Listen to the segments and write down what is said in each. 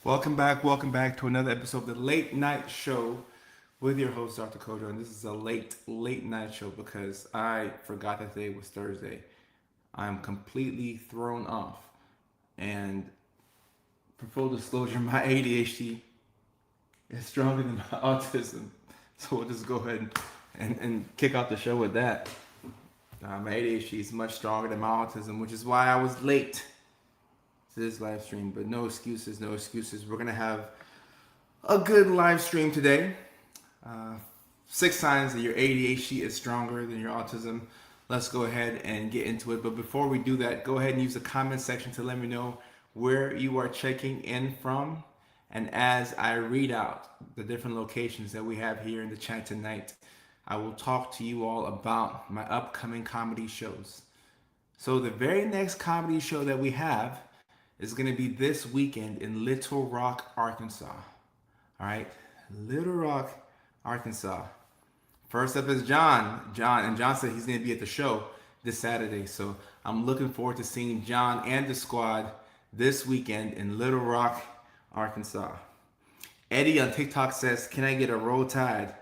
Welcome back to another episode of the Late Night Show with your host, Dr. Kojo. And this is a late night show because I forgot that today was Thursday. I'm completely thrown off. And for full disclosure, my ADHD is stronger than my autism. So we'll just go ahead and kick off the show with that. My ADHD is much stronger than my autism, which is why I was late to this live stream. But no excuses, no excuses. We're going to have a good live stream today. 6 signs that your ADHD is stronger than your autism. Let's go ahead and get into it. But before we do that, go ahead and use the comment section to let me know where you are checking in from. And as I read out the different locations that we have here in the chat tonight, I will talk to you all about my upcoming comedy shows. So the very next comedy show that we have is going to be this weekend in Little Rock, Arkansas. All right, Little Rock, Arkansas. First up is John. John said he's going to be at the show this Saturday. So I'm looking forward to seeing John and the squad this weekend in Little Rock, Arkansas. Eddie on TikTok says, "Can I get a Roll Tide?"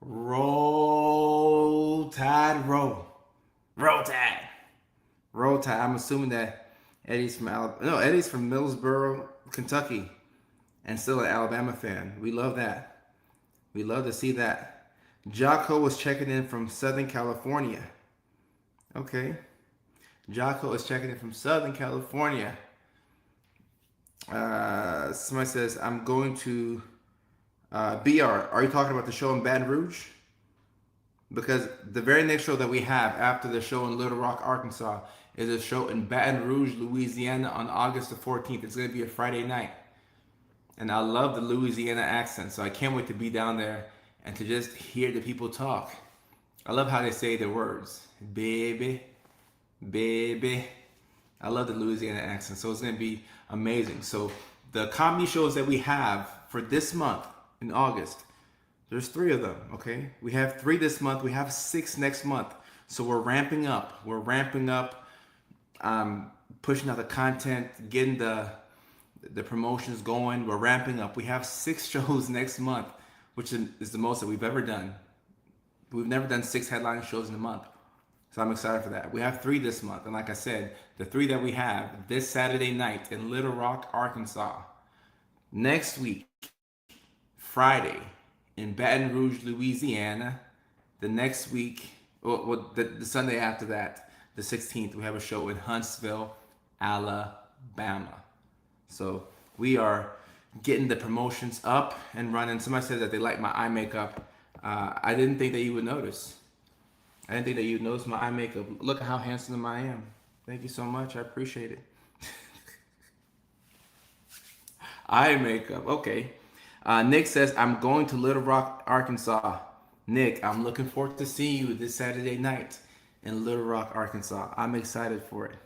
Roll Tide, roll. Roll Tide. Roll Tide. I'm assuming that Eddie's from Alabama. No, Eddie's from Millsboro, Kentucky, and still an Alabama fan. We love that. We love to see that. Jocko was checking in from Southern California. Okay. Jocko is checking in from Southern California. Somebody says, "I'm going to BR." Are you talking about the show in Baton Rouge? Because the very next show that we have after the show in Little Rock, Arkansas, is a show in Baton Rouge, Louisiana on August the 14th. It's going to be a Friday night. And I love the Louisiana accent, so I can't wait to be down there and to just hear the people talk. I love how they say their words. Baby, baby. I love the Louisiana accent, so it's going to be amazing. So the comedy shows that we have for this month in August, there's 3 of them, okay? We have 3 this month. We have 6 next month. So we're ramping up. Pushing out the content, getting the promotions going. We're ramping up. We have 6 shows next month, which is the most that we've ever done. We've never done 6 headline shows in a month. So I'm excited for that. We have 3 this month. And like I said, the 3 that we have this Saturday night in Little Rock, Arkansas. Next week, Friday, in Baton Rouge, Louisiana. The next week, the Sunday after that, the 16th, we have a show in Huntsville, Alabama. So we are getting the promotions up and running. Somebody said that they like my eye makeup. I didn't think that you would notice. I didn't think that you'd notice my eye makeup. Look at how handsome I am. Thank you so much. I appreciate it. Eye makeup. Okay. Nick says, "I'm going to Little Rock, Arkansas." Nick, I'm looking forward to seeing you this Saturday night in Little Rock, Arkansas. I'm excited for it.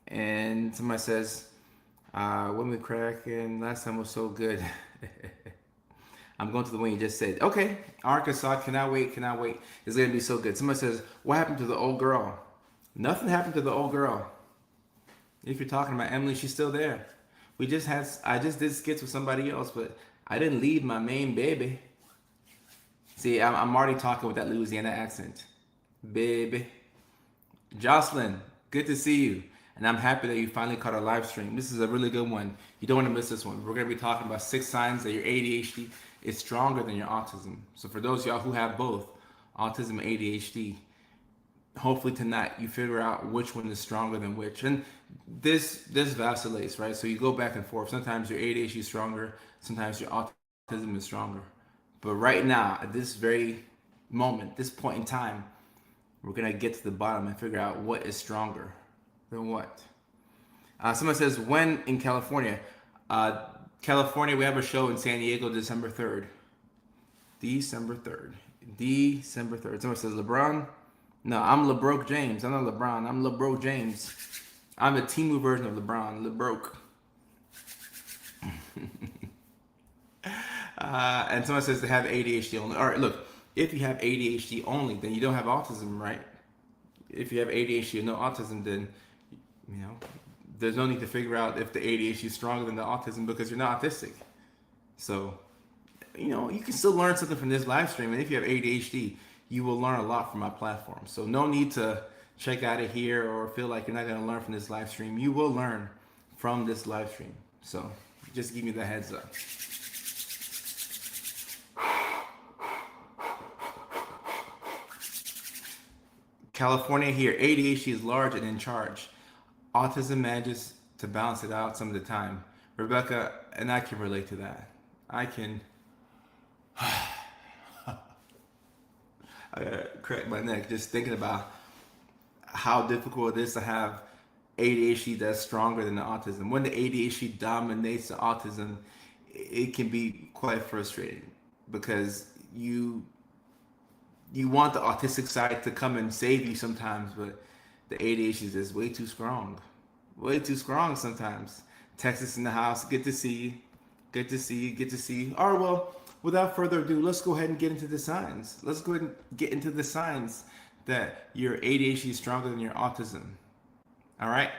And somebody says, "When we cracking, last time was so good." I'm going to the one you just said. Okay, Arkansas, cannot wait. It's going to be so good. Somebody says, "What happened to the old girl?" Nothing happened to the old girl. If you're talking about Emily, she's still there. I just did skits with somebody else, but I didn't leave my main baby. See, I'm already talking with that Louisiana accent. Baby. Jocelyn, good to see you. And I'm happy that you finally caught our live stream. This is a really good one. You don't want to miss this one. We're going to be talking about 6 signs that your ADHD is stronger than your autism. So for those of y'all who have both autism and ADHD, hopefully tonight you figure out which one is stronger than which. And this vacillates, right? So you go back and forth. Sometimes your ADHD is stronger. Sometimes your autism is stronger. But right now, at this very moment, this point in time, we're going to get to the bottom and figure out what is stronger than what. Someone says, "When in California?" California, we have a show in San Diego, December 3rd. December 3rd. Someone says, "LeBron?" No, I'm LeBroke James. I'm not LeBron. I'm LeBroke James. I'm the Timu version of LeBron. LeBroke. And someone says they have ADHD only. All right, look. If you have ADHD only, then you don't have autism, right? If you have ADHD and no autism, then there's no need to figure out if the ADHD is stronger than the autism because you're not autistic. So, you can still learn something from this live stream. And if you have ADHD, you will learn a lot from my platform. So no need to check out of here or feel like you're not going to learn from this live stream. You will learn from this live stream. So just give me the heads up. California here, ADHD is large and in charge. Autism manages to balance it out some of the time. Rebecca, and I can relate to that. I gotta crack my neck just thinking about how difficult it is to have ADHD that's stronger than the autism. When the ADHD dominates the autism, it can be quite frustrating because you want the autistic side to come and save you sometimes, but the ADHD is just way too strong. Way too strong sometimes. Texas in the house, good to see you. Good to see you, good to see you. All right, well, without further ado, let's go ahead and get into the signs. Let's go ahead and get into the signs that your ADHD is stronger than your autism. All right?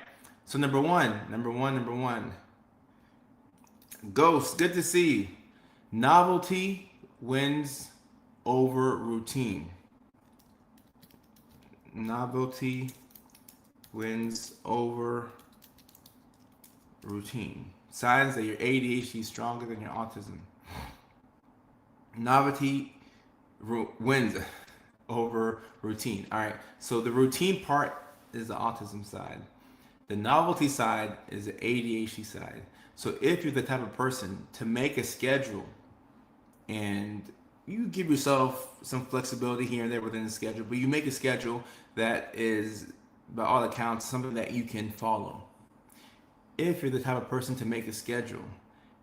So number one. Ghost, good to see you. Novelty wins over routine. Novelty wins over routine. Signs that your ADHD is stronger than your autism. Novelty wins over routine. All right. So the routine part is the autism side. The novelty side is the ADHD side. So if you're the type of person to make a schedule and you give yourself some flexibility here and there within the schedule, but you make a schedule that is, by all accounts, something that you can follow. If you're the type of person to make a schedule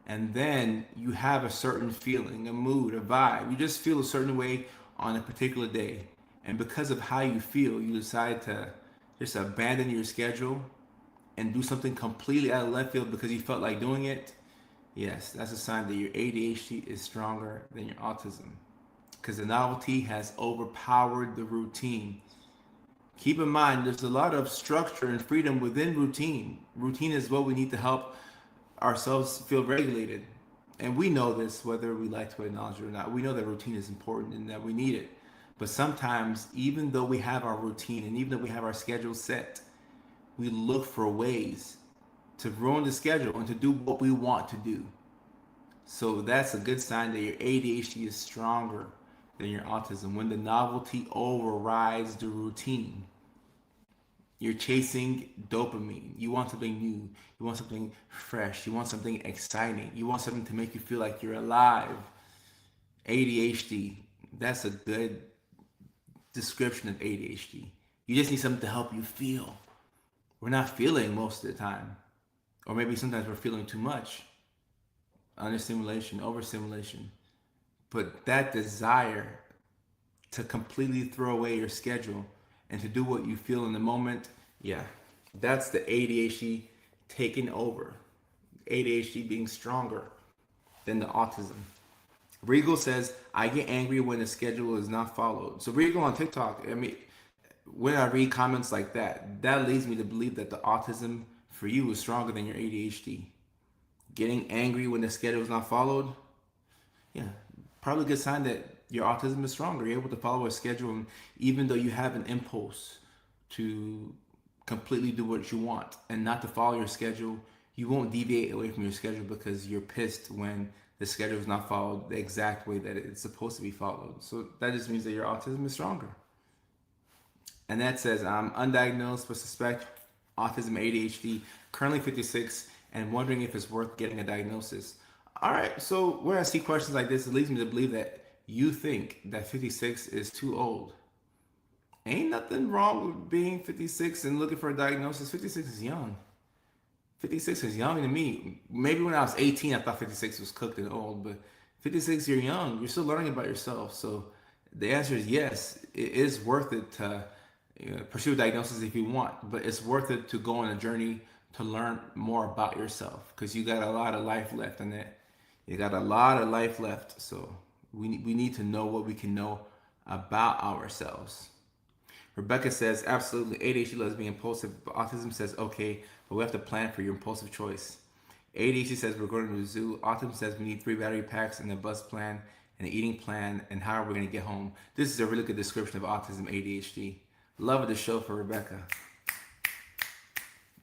and then you have a certain feeling, a mood, a vibe, you just feel a certain way on a particular day, and because of how you feel, you decide to just abandon your schedule and do something completely out of left field because you felt like doing it, yes, that's a sign that your ADHD is stronger than your autism, because the novelty has overpowered the routine. Keep in mind, there's a lot of structure and freedom within routine. Routine is what we need to help ourselves feel regulated. And we know this, whether we like to acknowledge it or not. We know that routine is important and that we need it. But sometimes, even though we have our routine and even though we have our schedule set, we look for ways to ruin the schedule and to do what we want to do. So that's a good sign that your ADHD is stronger than your autism. When the novelty overrides the routine, you're chasing dopamine. You want something new. You want something fresh. You want something exciting. You want something to make you feel like you're alive. ADHD, that's a good description of ADHD. You just need something to help you feel. We're not feeling most of the time. Or maybe sometimes we're feeling too much. Understimulation, overstimulation. But that desire to completely throw away your schedule and to do what you feel in the moment, yeah, that's the ADHD taking over. ADHD being stronger than the autism. Regal says, I get angry when the schedule is not followed. So Regal on TikTok, I mean, when I read comments like that, that leads me to believe that the autism for you is stronger than your ADHD. Getting angry when the schedule is not followed, yeah, probably a good sign that your autism is stronger. You're able to follow a schedule, and even though you have an impulse to completely do what you want and not to follow your schedule, you won't deviate away from your schedule because you're pissed when the schedule is not followed the exact way that it's supposed to be followed. So that just means that your autism is stronger. And that says, I'm undiagnosed but suspect autism ADHD, currently 56, and wondering if it's worth getting a diagnosis. All right, so when I see questions like this, it leads me to believe that you think that 56 is too old. Ain't nothing wrong with being 56 and looking for a diagnosis. 56 is young. 56 is young to me. Maybe when I was 18, I thought 56 was cooked and old, but 56, you're young. You're still learning about yourself. So the answer is yes, it is worth it to pursue a diagnosis if you want, but it's worth it to go on a journey to learn more about yourself because you got a lot of life left in it. You got a lot of life left. So we need to know what we can know about ourselves. Rebecca says, absolutely, ADHD loves being impulsive, but autism says, okay, but we have to plan for your impulsive choice. ADHD says we're going to the zoo. Autism says we need 3 battery packs and a bus plan and an eating plan and how are we going to get home. This is a really good description of autism, ADHD. Love of the show for Rebecca.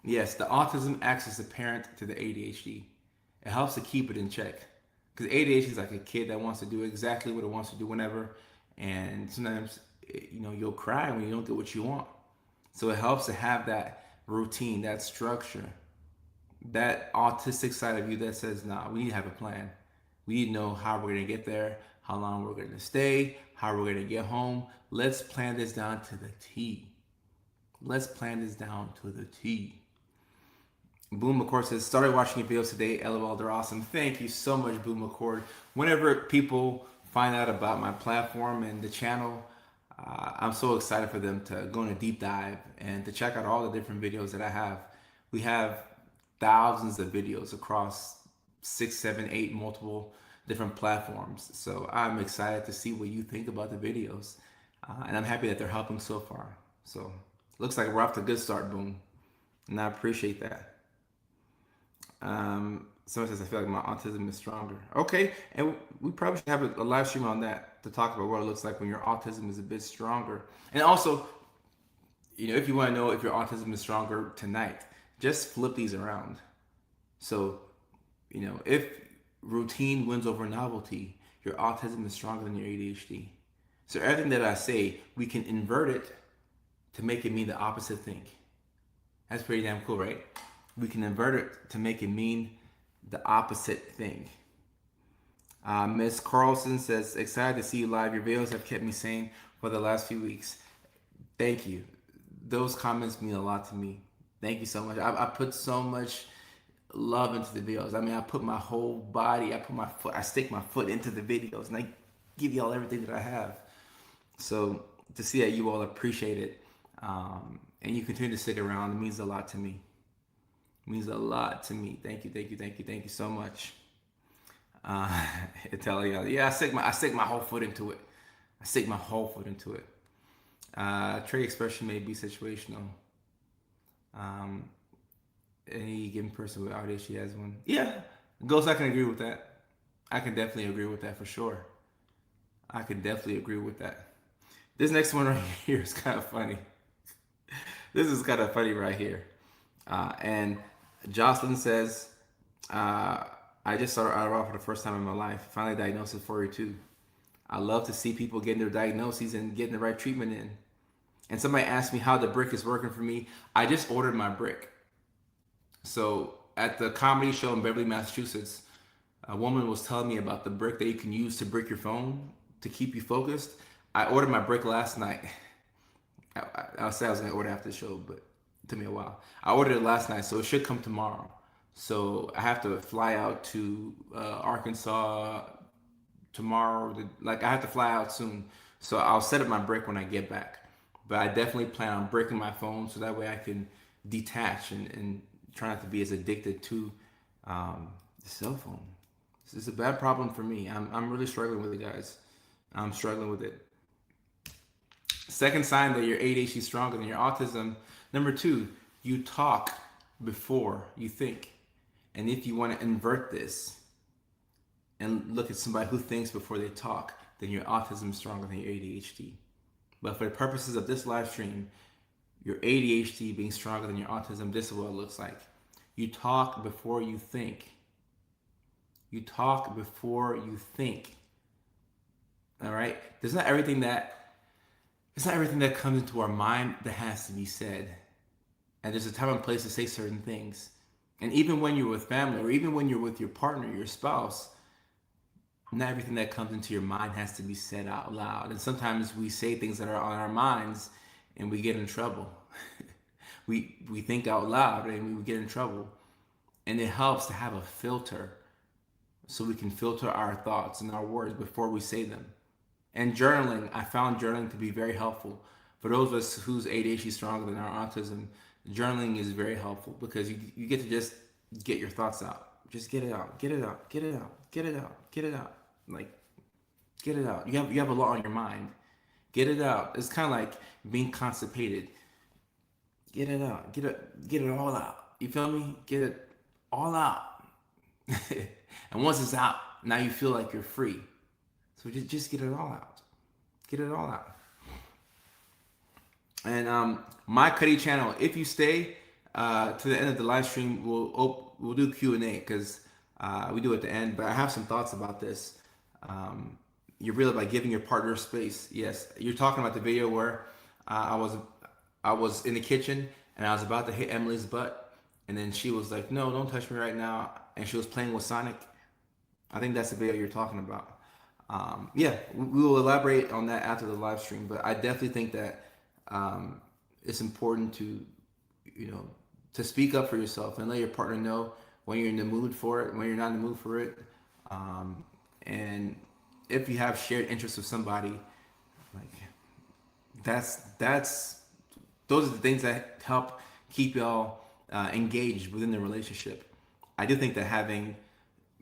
Yes, the autism acts as a parent to the ADHD. It helps to keep it in check. Because ADHD is like a kid that wants to do exactly what it wants to do whenever. And sometimes, you'll cry when you don't get what you want. So it helps to have that routine, that structure, that autistic side of you that says, nah, we need to have a plan. We need to know how we're going to get there, how long we're going to stay, how we're going to get home. Let's plan this down to the T. Let's plan this down to the T. Boom McCord says, started watching your videos today. LOL, they're awesome. Thank you so much, Boom McCord. Whenever people find out about my platform and the channel, I'm so excited for them to go on a deep dive and to check out all the different videos that I have. We have thousands of videos across 6, 7, 8 multiple different platforms. So I'm excited to see what you think about the videos. And I'm happy that they're helping so far. So looks like we're off to a good start, Boom. And I appreciate that. Someone says, I feel like my autism is stronger. Okay, and we probably should have a live stream on that to talk about what it looks like when your autism is a bit stronger. And also, if you want to know if your autism is stronger tonight, just flip these around. So, if routine wins over novelty, your autism is stronger than your ADHD. So everything that I say, we can invert it to make it mean the opposite thing. That's pretty damn cool, right? We can invert it to make it mean the opposite thing. Miss Carlson says, excited to see you live. Your videos have kept me sane for the last few weeks. Thank you. Those comments mean a lot to me. Thank you so much. I put so much love into the videos. I mean, I put my whole body, I stick my foot into the videos and I give y'all everything that I have. So to see that you all appreciate it and you continue to stick around, it means a lot to me. It means a lot to me. Thank you so much. Italia, yeah, I stick my whole foot into it. Trade expression may be situational. Any given person with ADHD has one. Yeah, Ghost, I can agree with that. I can definitely agree with that for sure. I can definitely agree with that. This next one right here is kind of funny. This is kind of funny right here. And Jocelyn says, I just started Adderall for the first time in my life. Finally diagnosed at 42. I love to see people getting their diagnoses and getting the right treatment in. And somebody asked me how the brick is working for me. I just ordered my brick. So at the comedy show in Beverly, Massachusetts, a woman was telling me about the brick that you can use to brick your phone to keep you focused. I ordered my brick last night. I said I was going to order after the show, but it took me a while. I ordered it last night, so it should come tomorrow. So I have to fly out to Arkansas tomorrow. I have to fly out soon. So I'll set up my brick when I get back. But I definitely plan on breaking my phone so that way I can detach and try not to be as addicted to the cell phone. This is a bad problem for me. I'm really struggling with it, guys. I'm struggling with it. Second sign that your ADHD is stronger than your autism. Number 2, you talk before you think. And if you want to invert this and look at somebody who thinks before they talk, then your autism is stronger than your ADHD. But for the purposes of this live stream, your ADHD being stronger than your autism, this is what it looks like. You talk before you think. You talk before you think. All right? It's not everything that comes into our mind that has to be said. And there's a time and place to say certain things. And even when you're with family, or even when you're with your partner, your spouse, not everything that comes into your mind has to be said out loud. And sometimes we say things that are on our minds and we get in trouble. we think out loud and we get in trouble. And it helps to have a filter so we can filter our thoughts and our words before we say them. And journaling, I found journaling to be very helpful. For those of us whose ADHD is stronger than our autism, journaling is very helpful because you get to just get your thoughts out. Just get it out. Like, get it out. You have a lot on your mind. Get it out. It's kind of like being constipated. Get it out. Get it all out. You feel me? Get it all out. And once it's out, now you feel like you're free. So just get it all out. Get it all out. And my Cuddy channel, if you stay to the end of the live stream, we'll do Q&A because we do at the end. But I have some thoughts about this. You're really by giving your partner space. Yes, you're talking about the video where I was in the kitchen and I was about to hit Emily's butt, and then she was like, "No, don't touch me right now," and she was playing with Sonic. I think that's the video you're talking about. Yeah, we will elaborate on that after the live stream, but I definitely think that it's important to, to speak up for yourself and let your partner know when you're in the mood for it, when you're not in the mood for it, and if you have shared interests with somebody, like that's those are the things that help keep y'all engaged within the relationship. I do think that having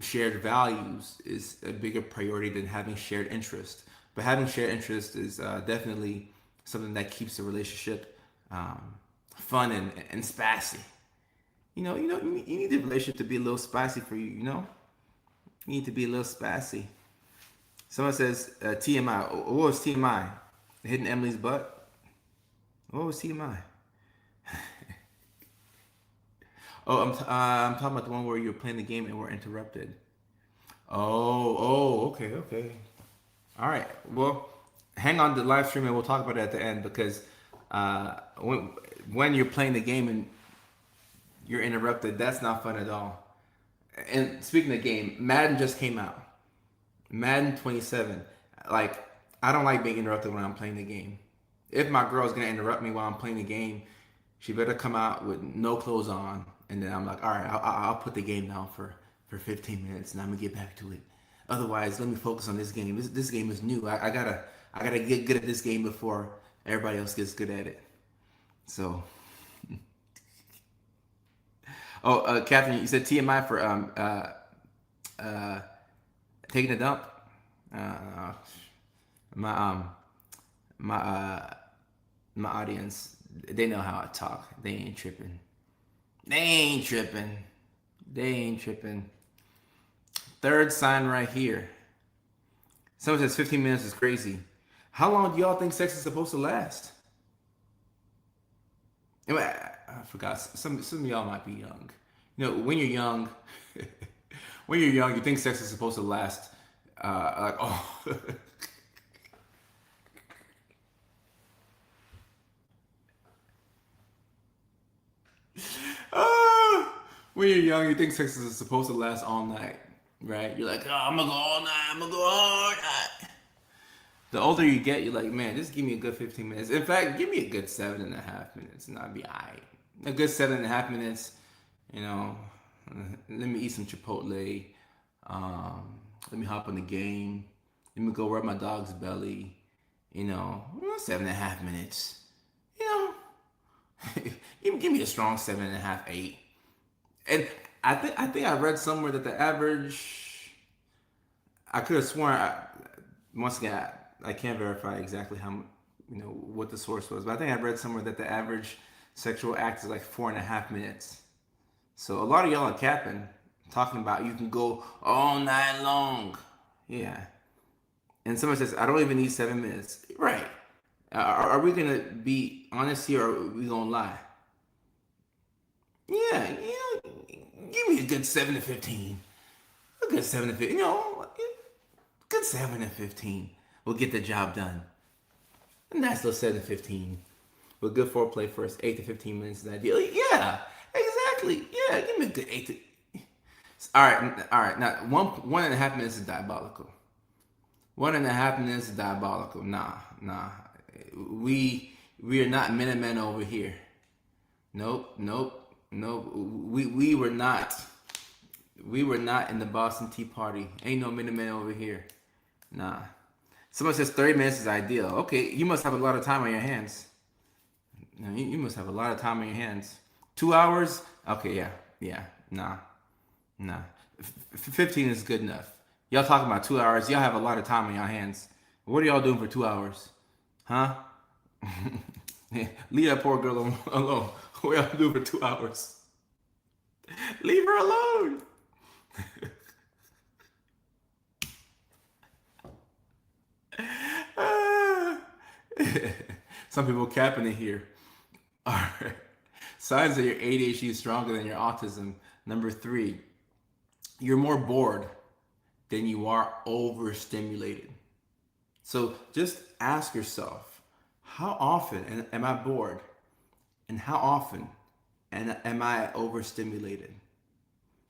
shared values is a bigger priority than having shared interest. But having shared interest is definitely something that keeps the relationship fun and spicy. You need the relationship to be a little spicy for you. You need to be a little spicy. Someone says TMI. What was TMI? Hitting Emily's butt. What was TMI? Oh, I'm talking about the one where you're playing the game and we're interrupted. Okay. All right. Well, hang on to the live stream and we'll talk about it at the end because when you're playing the game and you're interrupted, that's not fun at all. And speaking of game, Madden just came out. Madden 27. Like, I don't like being interrupted when I'm playing the game. If my girl's gonna interrupt me while I'm playing the game, she better come out with no clothes on, and then I'm like, all right, I'll put the game down for 15 minutes, and I'm gonna get back to it. Otherwise, let me focus on this game. This game is new. I gotta get good at this game before everybody else gets good at it. So, Catherine, you said TMI for taking a dump. My my audience, they know how I talk. They ain't tripping. Third sign right here. Someone says 15 minutes is crazy. How long do y'all think sex is supposed to last? Anyway, I forgot. Some of y'all might be young. When you're young, you think sex is supposed to last like when you're young, you think sex is supposed to last all night, right? You're like, I'm gonna go all night. I'm gonna go all night. The older you get, you're like, man, just give me a good 15 minutes. In fact, give me a good 7.5 minutes, and I'll be alright. A good 7.5 minutes. Let me eat some Chipotle. Let me hop on the game. Let me go rub my dog's belly. 7.5 minutes. Give me a strong 7.5, 8. And I think I read somewhere that the average. I could have sworn. Once again, I can't verify exactly how what the source was, but I think I read somewhere that the average sexual act is like 4.5 minutes. So a lot of y'all are capping, talking about you can go all night long. Yeah. And someone says, I don't even need 7 minutes. Right. Are we going to be honest here or are we going to lie? Yeah. Give me a good 7 to 15. A good 7 to 15. Good 7 to 15. We'll get the job done. A nice little 7 to 15. With good foreplay first. 8 to 15 minutes is ideal. Yeah. Exactly. Yeah. Give me a good 8 to... All right. Now, 1.5 minutes is diabolical. 1.5 minutes is diabolical. Nah. We are not Minutemen over here. Nope. We were not in the Boston Tea Party. Ain't no Minutemen over here. Nah. Someone says 30 minutes is ideal. Okay, you must have a lot of time on your hands. You must have a lot of time on your hands. 2 hours? Okay, yeah. Nah. 15 is good enough. Y'all talking about 2 hours. Y'all have a lot of time on your hands. What are y'all doing for 2 hours? Huh? Leave that poor girl alone. What y'all do for 2 hours? Leave her alone. Ah. Some people capping it here. All right. Signs that your ADHD is stronger than your autism. Number three, you're more bored than you are overstimulated. So just ask yourself, how often am I bored? And how often am I overstimulated?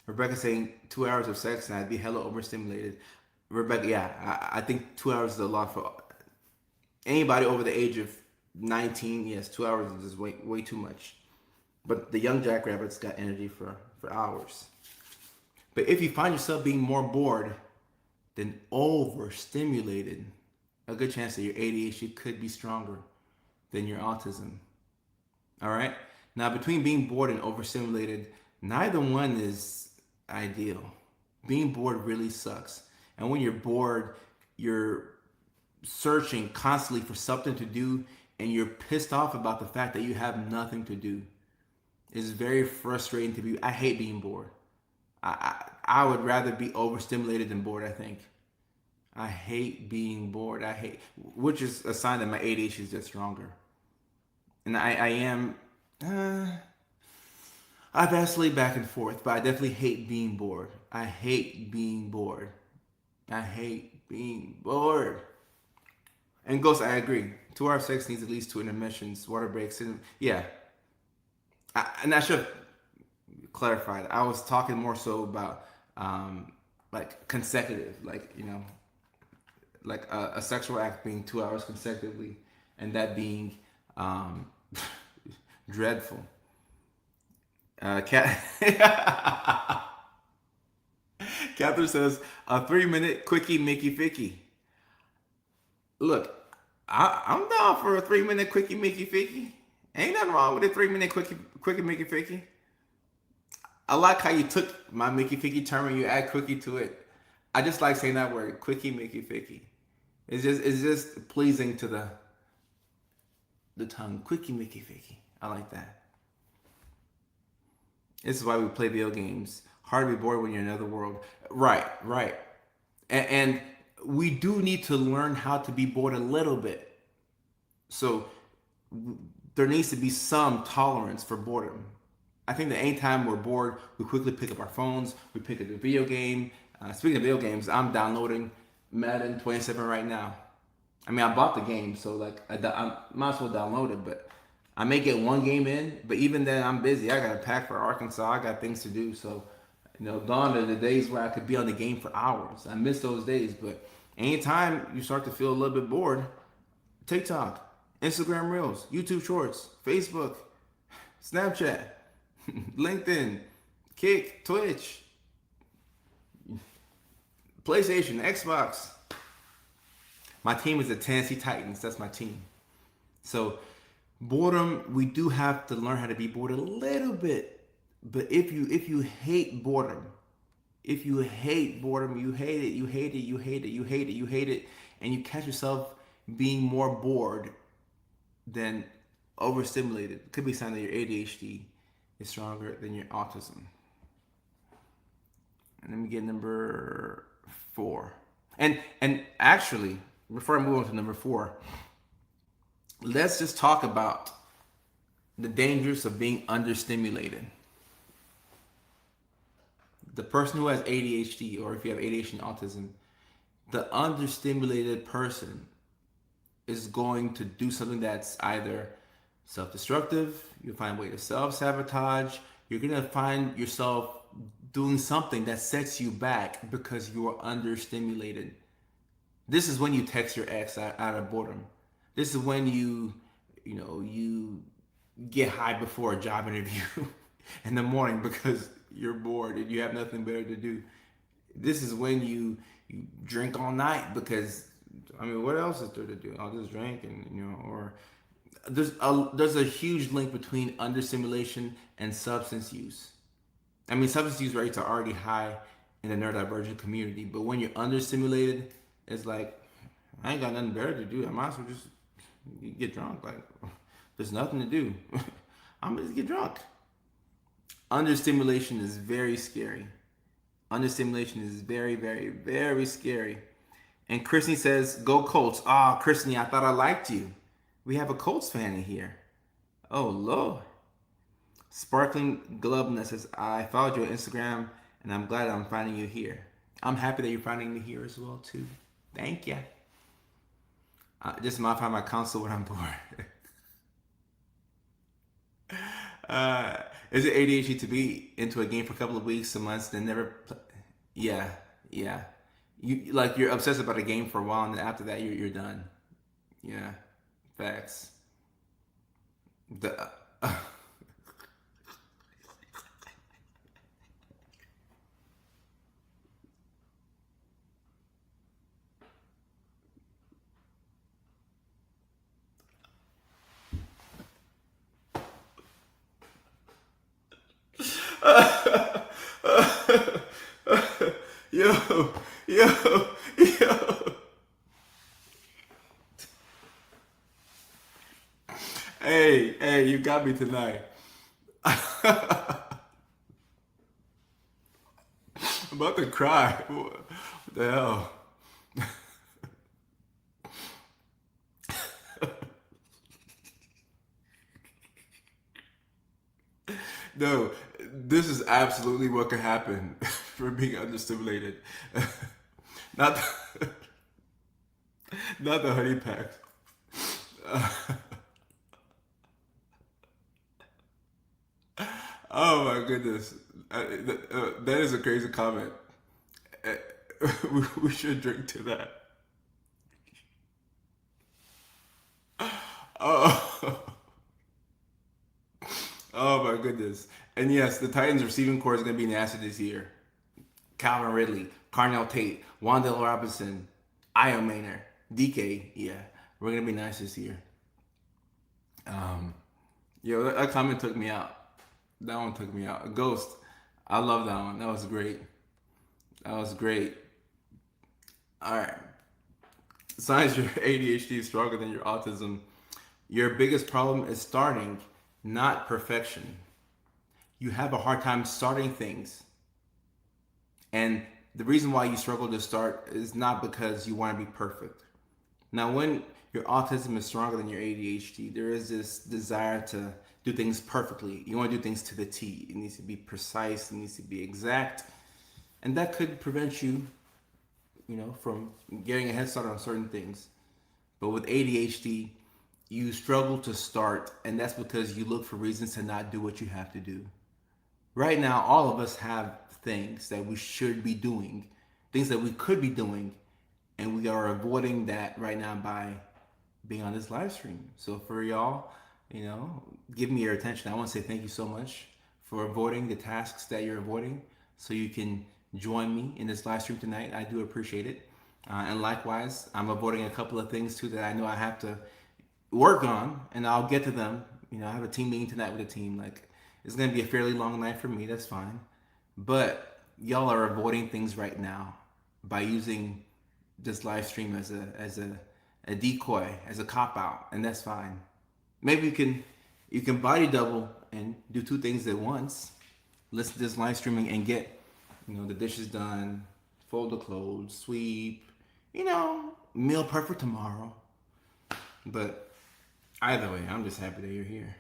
Rebecca saying 2 hours of sex and I'd be hella overstimulated. Rebecca, yeah, I think 2 hours is a lot for anybody over the age of 19. Yes, 2 hours is just way too much. But the young jackrabbits got energy for hours. But if you find yourself being more bored than overstimulated, a good chance that your ADHD could be stronger than your autism. All right? Now, between being bored and overstimulated, neither one is ideal. Being bored really sucks. And when you're bored, you're searching constantly for something to do and you're pissed off about the fact that you have nothing to do. It's very frustrating to be. I hate being bored. I would rather be overstimulated than bored, I think. I hate being bored. Which is a sign that my ADHD is just stronger. And I am, uh, I vacillate back and forth, but I definitely hate being bored. I hate being bored. I hate being bored. And Ghost, I agree. 2 hour sex needs at least two intermissions, water breaks, and yeah. And I should have clarified. I was talking more so about like consecutive, like like a sexual act being 2 hours consecutively, and that being um, dreadful. Cat Catherine says a 3 minute quickie Mickey Ficky. Look, I'm down for a 3 minute quickie Mickey Ficky. Ain't nothing wrong with a 3 minute quickie Mickey Ficky. I like how you took my Mickey Ficky term and you add quickie to it. I just like saying that word, quickie Mickey Ficky. It's just pleasing to the tongue. Quickie Mickey Ficky. I like that. This is why we play video games. Hard to be bored when you're in another world. Right, right. And we do need to learn how to be bored a little bit. So there needs to be some tolerance for boredom. I think that anytime we're bored, we quickly pick up our phones, we pick up the video game. Speaking of video games, I'm downloading Madden 27 right now. I mean, I bought the game, so like I might as well download it, but I may get one game in, but even then I'm busy. I got a pack for Arkansas. I got things to do, so gone are the days where I could be on the game for hours. I miss those days, but anytime you start to feel a little bit bored, TikTok, Instagram Reels, YouTube Shorts, Facebook, Snapchat, LinkedIn, Kick, Twitch, PlayStation, Xbox. My team is the Tennessee Titans. That's my team. So boredom, we do have to learn how to be bored a little bit. But if you hate boredom, you hate it, and you catch yourself being more bored than overstimulated, it could be a sign that your ADHD is stronger than your autism. And let me get number 4. And actually, before I move on to number 4, let's just talk about the dangers of being understimulated. The person who has ADHD, or if you have ADHD and autism, the understimulated person is going to do something that's either self-destructive, you'll find a way to self-sabotage, you're going to find yourself doing something that sets you back because you are understimulated. This is when you text your ex out of boredom. This is when you get high before a job interview in the morning because you're bored and you have nothing better to do. This is when you drink all night because, I mean, what else is there to do? I'll just drink and, or there's a huge link between understimulation and substance use. I mean, substance use rates are already high in the neurodivergent community, but when you're understimulated, it's like, I ain't got nothing better to do. I might as well just You get drunk. Like, there's nothing to do. I'm gonna just get drunk. Understimulation is very scary. Understimulation is very, very, very scary. And Christy says, "Go Colts." Ah, oh, Christy, I thought I liked you. We have a Colts fan in here. Oh Lord. Sparkling Gloveness says, "I followed you on Instagram, and I'm glad I'm finding you here. I'm happy that you're finding me here as well too. Thank you. Just modify my console when I'm bored." Is it ADHD to be into a game for a couple of weeks, some months, then never? Yeah, yeah. You're obsessed about a game for a while, and then after that, you're done. Yeah, facts. The yo, yo, yo. Hey, hey, you got me tonight. I'm about to cry. What the hell? No, this is absolutely what could happen for being understimulated. Not the, not the honey pack. Oh my goodness. That is a crazy comment. Uh, we should drink to that. Oh, oh my goodness. And yes, the Titans receiving core is going to be nasty this year. Calvin Ridley, Carnell Tate, Wandale Robinson, Io Maynard, DK. Yeah, we're going to be nice this year. Um, Yo, that comment took me out. That one took me out. Ghost. I love that one. That was great. That was great. All right. Signs your ADHD is stronger than your autism. Your biggest problem is starting, not perfection. You have a hard time starting things. And the reason why you struggle to start is not because you want to be perfect. Now, when your autism is stronger than your ADHD, there is this desire to do things perfectly. You want to do things to the T. It needs to be precise, it needs to be exact. And that could prevent you, from getting a head start on certain things. But with ADHD, you struggle to start, and that's because you look for reasons to not do what you have to do. Right now, all of us have things that we should be doing, things that we could be doing, and we are avoiding that right now by being on this live stream. So for y'all, give me your attention. I want to say thank you so much for avoiding the tasks that you're avoiding so you can join me in this live stream tonight. I do appreciate it. And likewise, I'm avoiding a couple of things too that I know I have to work on, and I'll get to them. I have a team meeting tonight with a team. Like, it's going to be a fairly long night for me. That's fine. But y'all are avoiding things right now by using this live stream as a decoy, as a cop out, and that's fine. Maybe you can body double and do two things at once. Listen to this live streaming and get the dishes done, fold the clothes, sweep, meal prep for tomorrow. But either way, I'm just happy that you're here.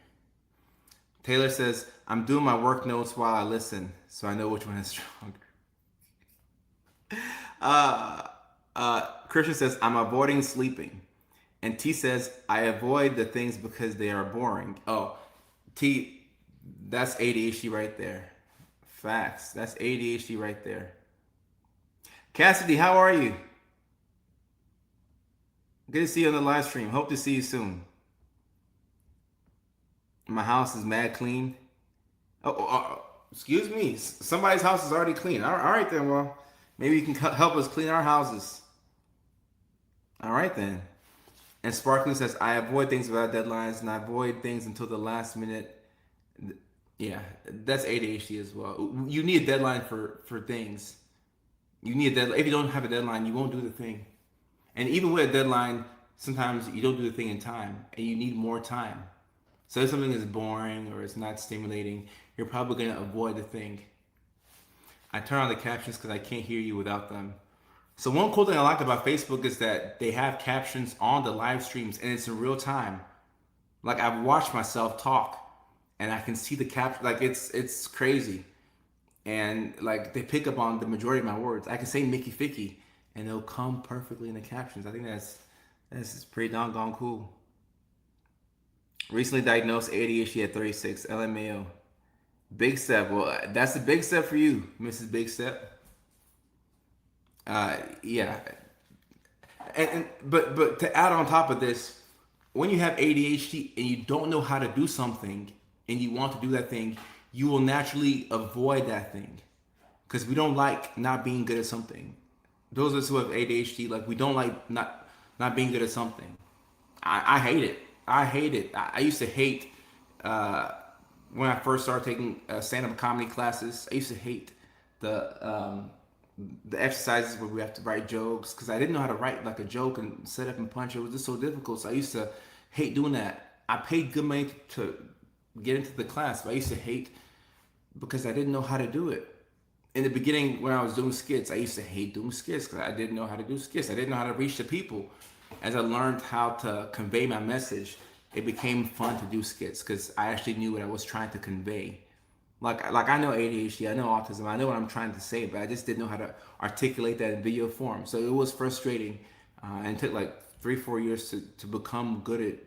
Taylor says, "I'm doing my work notes while I listen, so I know which one is stronger." Christian says, "I'm avoiding sleeping." And T says, "I avoid the things because they are boring." Oh, T, that's ADHD right there. Facts. That's ADHD right there. Cassidy, how are you? Good to see you on the live stream. Hope to see you soon. My house is mad clean. Excuse me. Somebody's house is already clean. All right then. Well, maybe you can help us clean our houses. All right then. And Sparkling says, "I avoid things without deadlines, and I avoid things until the last minute." Yeah, that's ADHD as well. You need a deadline for things. You need a deadline. If you don't have a deadline, you won't do the thing. And even with a deadline, sometimes you don't do the thing in time and you need more time. So if something is boring or it's not stimulating, you're probably going to avoid the thing. I turn on the captions because I can't hear you without them. So one cool thing I like about Facebook is that they have captions on the live streams and it's in real time. Like I've watched myself talk and I can see the cap. Like it's crazy. And like they pick up on the majority of my words. I can say Mickey Ficky and they'll come perfectly in the captions. I think that's pretty doggone cool. Recently diagnosed ADHD at 36. LMAO. Big step. Well, that's a big step for you, Mrs. Big Step. Yeah. But to add on top of this, when you have ADHD and you don't know how to do something and you want to do that thing, you will naturally avoid that thing because we don't like not being good at something. Those of us who have ADHD, like we don't like not being good at something. I hate it. I hate it. I used to hate when I first started taking stand-up comedy classes. I used to hate the exercises where we have to write jokes because I didn't know how to write like a joke and set up and punch. It was just so difficult. So I used to hate doing that. I paid good money to get into the class, but I used to hate because I didn't know how to do it. In the beginning, when I was doing skits, I used to hate doing skits because I didn't know how to do skits. I didn't know how to reach the people. As I learned how to convey my message, it became fun to do skits because I actually knew what I was trying to convey. Like I know ADHD, I know autism, I know what I'm trying to say, but I just didn't know how to articulate that in video form. So it was frustrating, and it took like 3-4 years to become good at,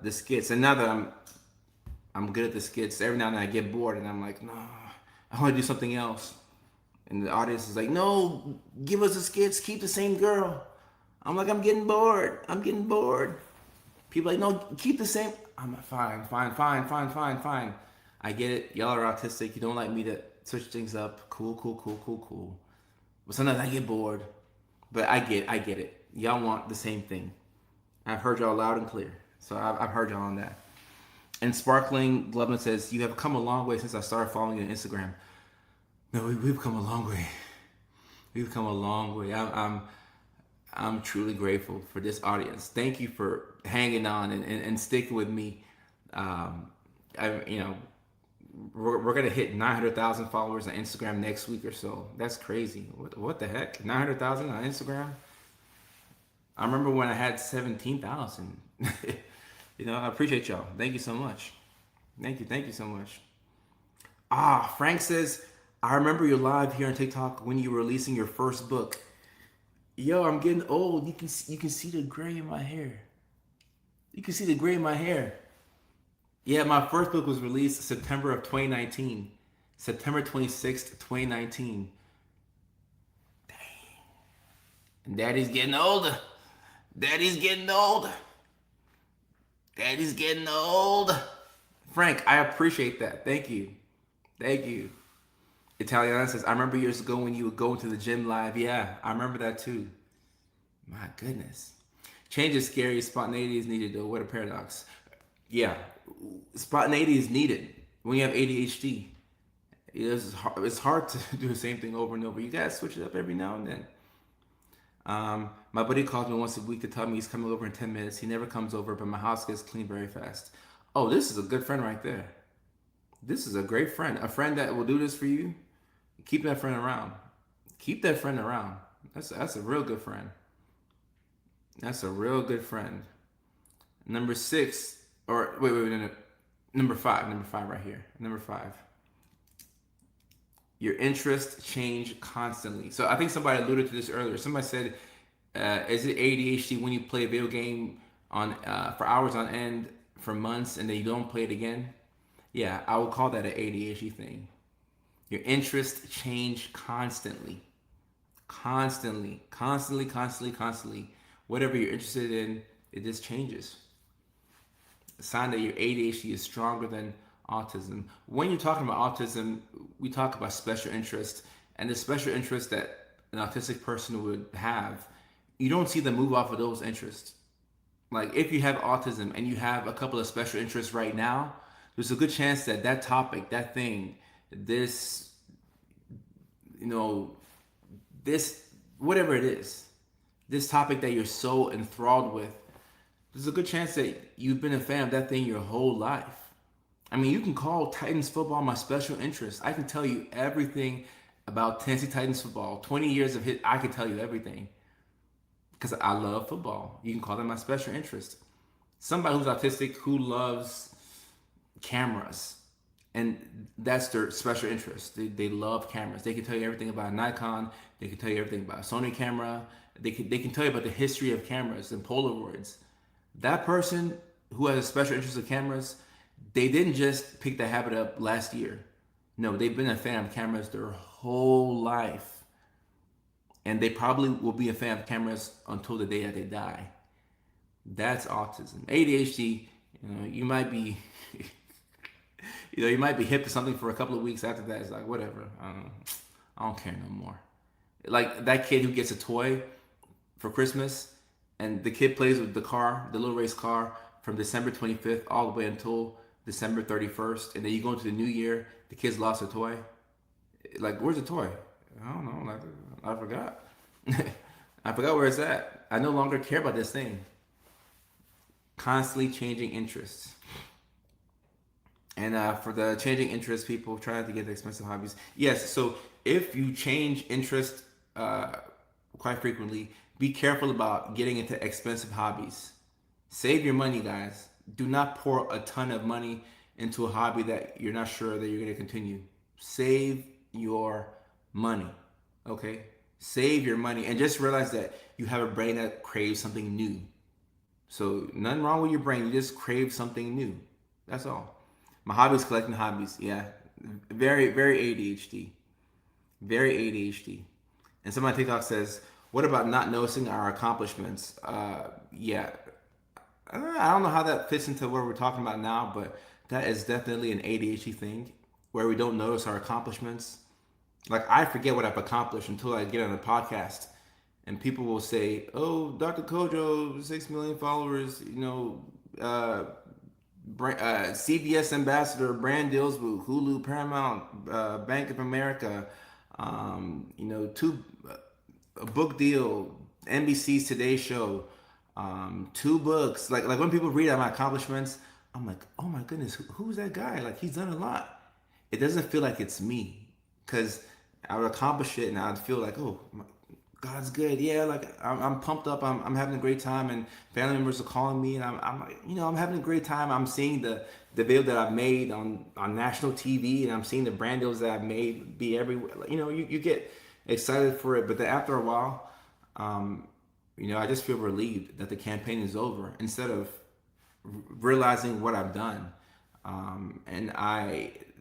the skits. And now that I'm good at the skits, every now and then I get bored and I'm like, no, I want to do something else. And the audience is like, no, give us the skits, keep the same girl. I'm like, I'm getting bored. I'm getting bored. People are like, no, keep the same. I'm like, fine. I get it. Y'all are autistic. You don't like me to switch things up. Cool. But sometimes I get bored. But I get it. Y'all want the same thing. I've heard y'all loud and clear. So I've heard y'all on that. And Sparkling Gloveman says, you have come a long way since I started following you on Instagram. No, we've come a long way. We've come a long way. I'm truly grateful for this audience. Thank you for hanging on and sticking with me. We're gonna hit 900,000 followers on Instagram next week or so. That's crazy. What the heck? 900,000 on Instagram? I remember when I had 17,000. I appreciate y'all. Thank you so much. Thank you so much. Frank says, I remember your live here on TikTok when you were releasing your first book. Yo, I'm getting old. You can see the gray in my hair. Yeah, my first book was released September of 2019. September 26th, 2019. Dang. And Daddy's getting older. Frank, I appreciate that. Thank you. Italiana says, I remember years ago when you would go into the gym live. Yeah, I remember that too. My goodness. Change is scary. Spontaneity is needed though. What a paradox. Yeah, spontaneity is needed when you have ADHD. It's hard to do the same thing over and over. You gotta switch it up every now and then. My buddy calls me once a week to tell me he's coming over in 10 minutes. He never comes over, but my house gets clean very fast. Oh, this is a good friend right there. This is a great friend. A friend that will do this for you. Keep that friend around. That's a real good friend. Number 6, or wait, no. Number 5 right here. Number 5. Your interests change constantly. So I think somebody alluded to this earlier. Somebody said, is it ADHD when you play a video game for hours on end for months and then you don't play it again? Yeah, I would call that an ADHD thing. Your interests change constantly. Whatever you're interested in, it just changes. A sign that your ADHD is stronger than autism. When you're talking about autism, we talk about special interest, and the special interest that an autistic person would have, you don't see them move off of those interests. Like if you have autism and you have a couple of special interests right now, there's a good chance that topic, that thing, this, whatever it is, this topic that you're so enthralled with, there's a good chance that you've been a fan of that thing your whole life. I mean, you can call Titans football my special interest. I can tell you everything about Tennessee Titans football. 20 years of hit, I can tell you everything because I love football. You can call that my special interest. Somebody who's autistic who loves cameras, and that's their special interest. They love cameras. They can tell you everything about Nikon. They can tell you everything about a Sony camera. They can tell you about the history of cameras and Polaroids. That person who has a special interest in cameras, they didn't just pick that habit up last year. No, they've been a fan of cameras their whole life. And they probably will be a fan of cameras until the day that they die. That's autism. ADHD, you might be you might be hip to something for a couple of weeks. After that, it's like whatever. I don't care no more. Like that kid who gets a toy for Christmas, and the kid plays with the car, the little race car, from December 25th all the way until December 31st, and then you go into the new year, the kid's lost a toy. Like, where's the toy? I don't know. Like, I forgot. I forgot where it's at. I no longer care about this thing. Constantly changing interests. And for the changing interests, people trying to get the expensive hobbies. Yes, so if you change interest quite frequently, be careful about getting into expensive hobbies. Save your money, guys. Do not pour a ton of money into a hobby that you're not sure that you're going to continue. Save your money, okay? Save your money and just realize that you have a brain that craves something new. So nothing wrong with your brain. You just crave something new. That's all. My hobby is collecting hobbies. Yeah, very, very ADHD. Very ADHD. And somebody on TikTok says, "What about not noticing our accomplishments?" Yeah, I don't know how that fits into what we're talking about now, but that is definitely an ADHD thing where we don't notice our accomplishments. Like I forget what I've accomplished until I get on a podcast, and people will say, "Oh, Dr. Kojo, 6 million followers, CBS ambassador, brand deals with Hulu, Paramount, Bank of America, a book deal, NBC's Today Show, 2 books." Like when people read my accomplishments, I'm like, oh my goodness, who's that guy? Like he's done a lot. It doesn't feel like it's me because I would accomplish it and I'd feel like, oh, God's good. Yeah, like I'm pumped up. I'm having a great time, and family members are calling me, and I'm like, I'm having a great time. I'm seeing the video that I've made on national TV, and I'm seeing the brand deals that I've made be everywhere. Like, you get excited for it, but then after a while, I just feel relieved that the campaign is over instead of realizing what I've done. And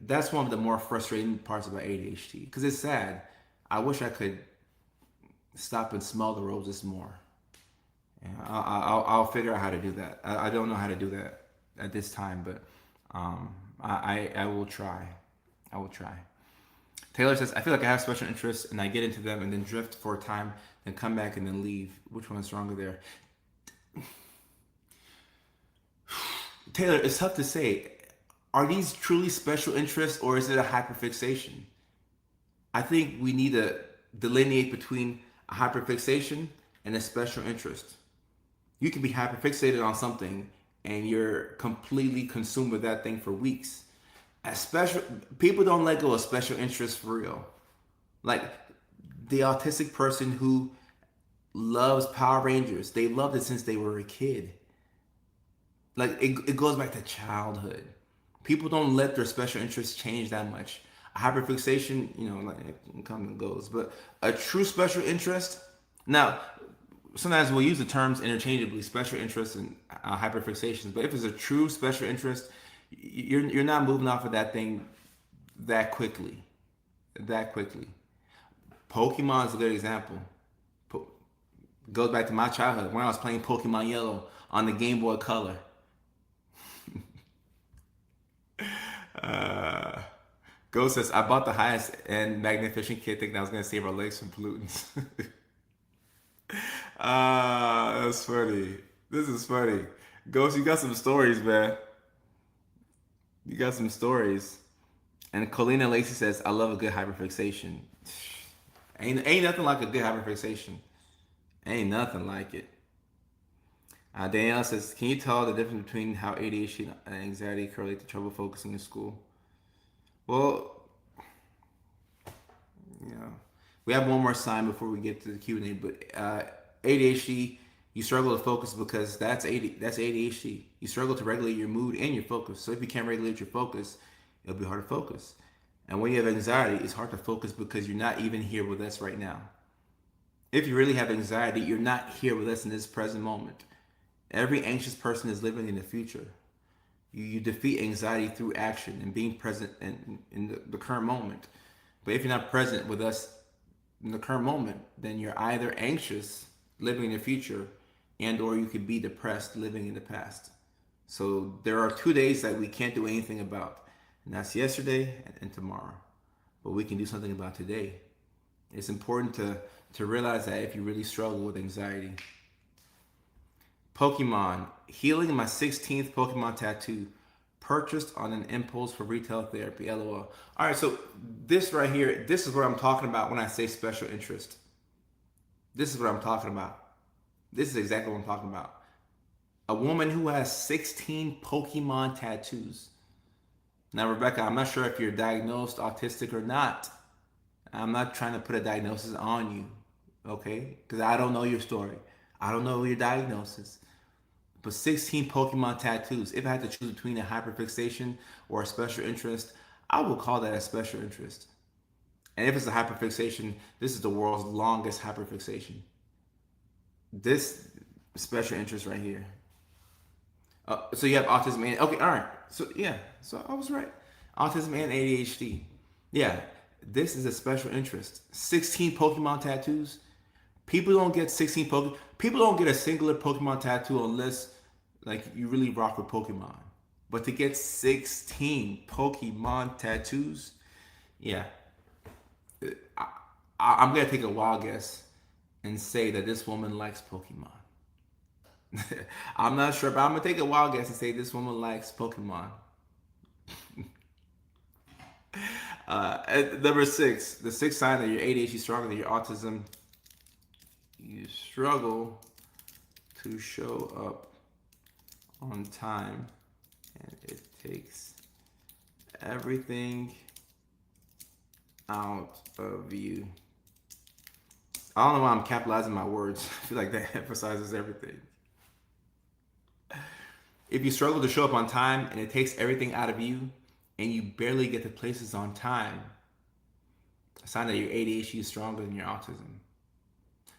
that's one of the more frustrating parts about ADHD because it's sad. I wish I could stop and smell the roses more. And I'll figure out how to do that. I don't know how to do that at this time, but I will try. I will try. Taylor says, "I feel like I have special interests and I get into them and then drift for a time, then come back and then leave. Which one is stronger there?" Taylor, it's tough to say. Are these truly special interests or is it a hyperfixation? I think we need to delineate between a hyperfixation and a special interest. You can be hyperfixated on something and you're completely consumed with that thing for weeks. People don't let go of special interests for real. Like the autistic person who loves Power Rangers, they loved it since they were a kid. Like it goes back to childhood. People don't let their special interests change that much. A hyperfixation, like it comes and goes. But a true special interest, now, sometimes we'll use the terms interchangeably, special interests and hyperfixations. But if it's a true special interest, you're not moving off of that thing that quickly. That quickly. Pokemon is a good example. Goes back to my childhood when I was playing Pokemon Yellow on the Game Boy Color. Ghost says, "I bought the highest end magnificent kit thinking I was going to save our lakes from pollutants." That's funny. This is funny. Ghost, you got some stories, man. You got some stories. And Colina Lacey says, "I love a good hyperfixation." Ain't nothing like a good hyperfixation. Ain't nothing like it. Danielle says, can you tell the difference between how ADHD and anxiety correlate to trouble focusing in school? Well, you know, we have one more sign before we get to the Q&A, but ADHD, you struggle to focus because that's ADHD. You struggle to regulate your mood and your focus. So if you can't regulate your focus, it'll be hard to focus. And when you have anxiety, it's hard to focus because you're not even here with us right now. If you really have anxiety, you're not here with us in this present moment. Every anxious person is living in the future. You defeat anxiety through action and being present in the current moment. But if you're not present with us in the current moment, then you're either anxious, living in the future, and or you could be depressed, living in the past. So there are 2 days that we can't do anything about, and that's yesterday and tomorrow. But we can do something about today. It's important to realize that if you really struggle with anxiety. Pokemon, healing my 16th Pokemon tattoo, purchased on an impulse for retail therapy, LOL. All right, so this right here, this is what I'm talking about when I say special interest. This is what I'm talking about. This is exactly what I'm talking about. A woman who has 16 Pokemon tattoos. Now, Rebecca, I'm not sure if you're diagnosed autistic or not. I'm not trying to put a diagnosis on you, okay? Because I don't know your story. I don't know your diagnosis. But 16 Pokemon tattoos. If I had to choose between a hyperfixation or a special interest, I would call that a special interest. And if it's a hyperfixation, this is the world's longest hyperfixation. This special interest right here. So you have autism and okay, all right. So yeah, so I was right. Autism and ADHD. Yeah, this is a special interest. 16 Pokemon tattoos. People don't get 16 Pokemon. People don't get a singular Pokemon tattoo unless like you really rock with Pokemon. But to get 16 Pokemon tattoos, yeah, I'm gonna take a wild guess and say that this woman likes Pokemon. I'm not sure, but I'm gonna take a wild guess and say this woman likes Pokemon. Number 6, the sixth sign that your ADHD is stronger than your autism. You struggle to show up on time, and it takes everything out of you. I don't know why I'm capitalizing my words. I feel like that emphasizes everything. If you struggle to show up on time and it takes everything out of you and you barely get to places on time, a sign that your ADHD is stronger than your autism.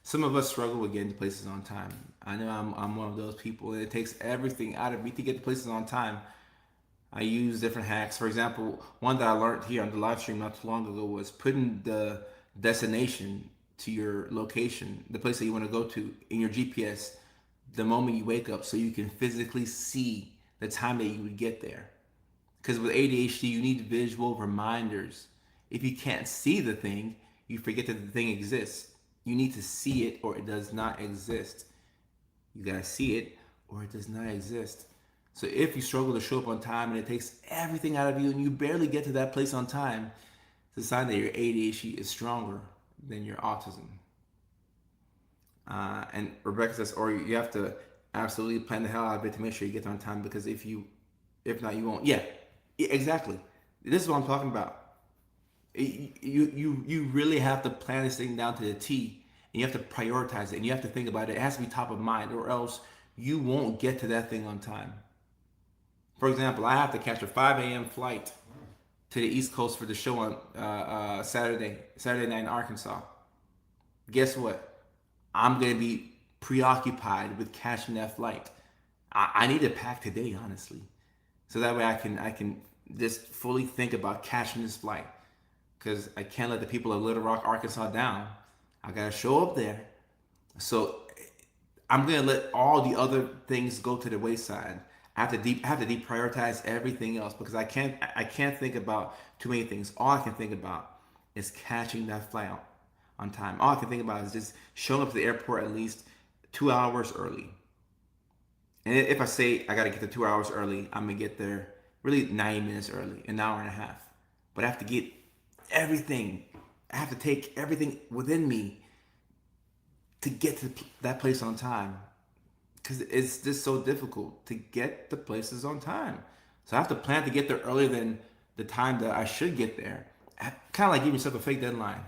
Some of us struggle with getting to places on time. I know I'm one of those people, and it takes everything out of me to get to places on time. I use different hacks. For example, one that I learned here on the live stream not too long ago was putting the destination to your location, the place that you want to go to in your GPS the moment you wake up so you can physically see the time that you would get there. Because with ADHD, you need visual reminders. If you can't see the thing, you forget that the thing exists. You need to see it or it does not exist. You gotta see it or it does not exist. So if you struggle to show up on time and it takes everything out of you and you barely get to that place on time, it's a sign that your ADHD is stronger than your autism. And Rebecca says, or you have to absolutely plan the hell out of it to make sure you get there on time, because if not, you won't. Yeah, exactly. This is what I'm talking about. You really have to plan this thing down to the T, and you have to prioritize it, and you have to think about it. It has to be top of mind, or else you won't get to that thing on time. For example, I have to catch a 5 a.m. flight to the East Coast for the show on Saturday night in Arkansas. Guess what? I'm gonna be preoccupied with catching that flight. I need to pack today, honestly, so that way I can just fully think about catching this flight, because I can't let the people of Little Rock, Arkansas down. I gotta show up there. So I'm gonna let all the other things go to the wayside. I have to deprioritize everything else, because I can't think about too many things. All I can think about is catching that flight on time. All I can think about is just showing up to the airport at least 2 hours early. And if I say I gotta get there 2 hours early, I'm gonna get there really 90 minutes early, an hour and a half. But I have to get everything. I have to take everything within me to get to that place on time, because it's just so difficult to get the places on time. So I have to plan to get there earlier than the time that I should get there. Kind of like giving yourself a fake deadline.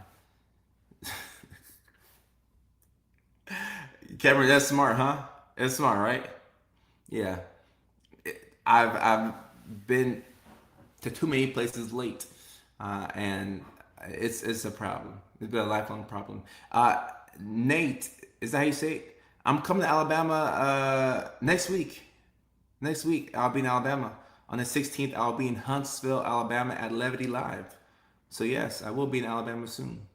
Cameron, that's smart, huh? That's smart, right? Yeah. I've been to too many places late, and it's a problem. It's been a lifelong problem. Nate, is that how you say it? I'm coming to Alabama next week. Next week, I'll be in Alabama. On the 16th, I'll be in Huntsville, Alabama at Levity Live. So yes, I will be in Alabama soon.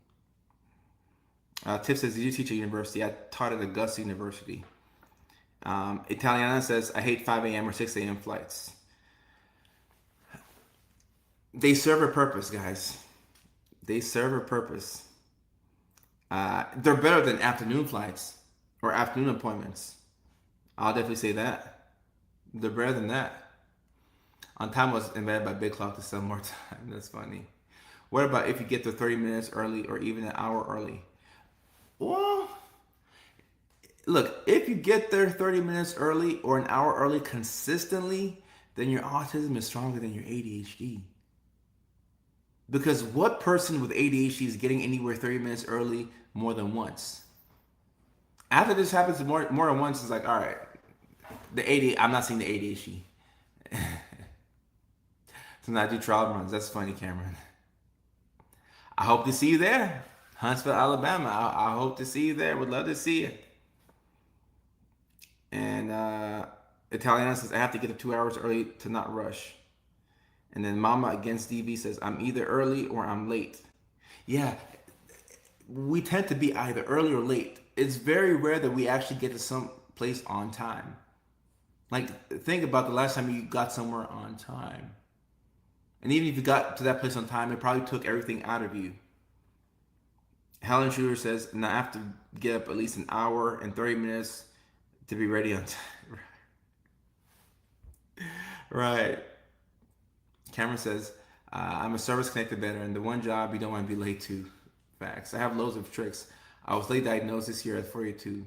Tiff says, did you teach at university? I taught at Augusta University. Italiana says, I hate 5 a.m. or 6 a.m. flights. They serve a purpose, guys. They serve a purpose. They're better than afternoon flights or afternoon appointments. I'll definitely say that. They're better than that. On time was invented by Big Clock to sell more time. That's funny. What about if you get there 30 minutes early or even an hour early? Well, look, if you get there 30 minutes early or an hour early consistently, then your autism is stronger than your ADHD. Because what person with ADHD is getting anywhere 30 minutes early more than once? After this happens more than once, it's like, all right, I'm not seeing the ADHD. So now I do trial runs. That's funny, Cameron. I hope to see you there. Huntsville, Alabama. I hope to see you there. Would love to see you. And Italiana says, I have to get up 2 hours early to not rush. And then Mama Against DV says, I'm either early or I'm late. Yeah, we tend to be either early or late. It's very rare that we actually get to some place on time. Like, think about the last time you got somewhere on time. And even if you got to that place on time, it probably took everything out of you. Helen Schuler says, and I have to get up at least an hour and 30 minutes to be ready on time. Right. Cameron says, I'm a service-connected veteran. The one job you don't want to be late to. Facts. I have loads of tricks. I was late diagnosed this year at 42.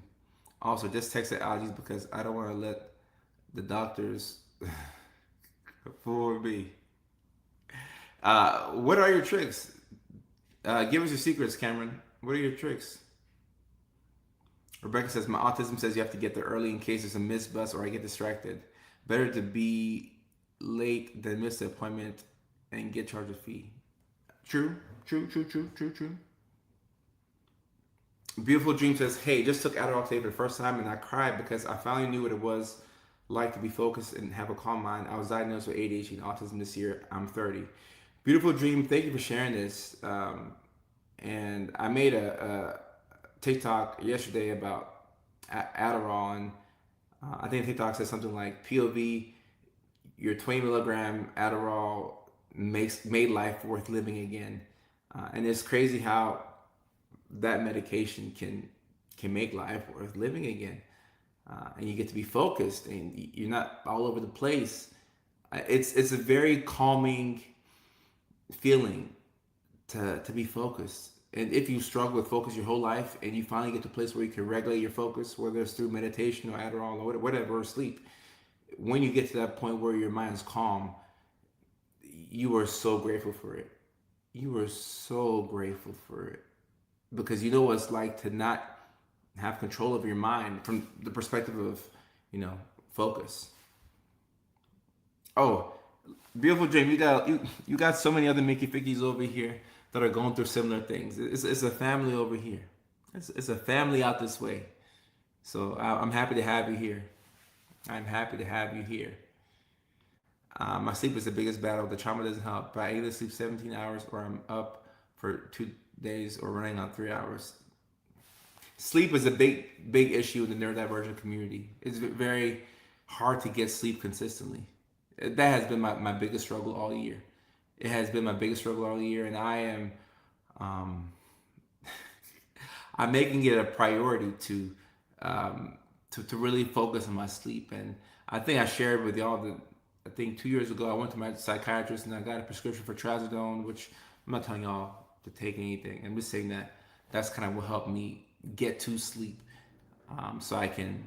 Also, just texted allergies because I don't want to let the doctors fool me. What are your tricks? Give us your secrets, Cameron. What are your tricks? Rebecca says, my autism says you have to get there early in case there's a missed bus or I get distracted. Better to be late than miss the appointment and get charged a fee. True. Beautiful Dream says, hey, just took Adderall today for the first time and I cried because I finally knew what it was like to be focused and have a calm mind. I was diagnosed with ADHD and autism this year. I'm 30. Beautiful Dream, thank you for sharing this. And I made a TikTok yesterday about Adderall, and I think TikTok said something like, POV, your 20 milligram Adderall made life worth living again. And it's crazy how that medication can make life worth living again. And you get to be focused and you're not all over the place. It's a very calming feeling to be focused. And if you struggle with focus your whole life and you finally get to a place where you can regulate your focus, whether it's through meditation or Adderall or whatever, or sleep, when you get to that point where your mind's calm, you are so grateful for it. You are so grateful for it. Because you know what it's like to not have control of your mind from the perspective of, focus. Oh, beautiful Dream, you got so many other Mickey Fickies over here that are going through similar things. It's a family over here. It's a family out this way. So I'm happy to have you here. I'm happy to have you here. My sleep is the biggest battle. The trauma doesn't help. But I either sleep 17 hours or I'm up for 2 days or running on 3 hours. Sleep is a big issue in the neurodivergent community. It's very hard to get sleep consistently. That has been my biggest struggle all year. It has been my biggest struggle all year, and I am I'm making it a priority to really focus on my sleep. And I think I shared with y'all that I think 2 years ago I went to my psychiatrist and I got a prescription for trazodone, which I'm not telling y'all to take anything. I'm just saying that that's kind of what helped me get to sleep, so I can,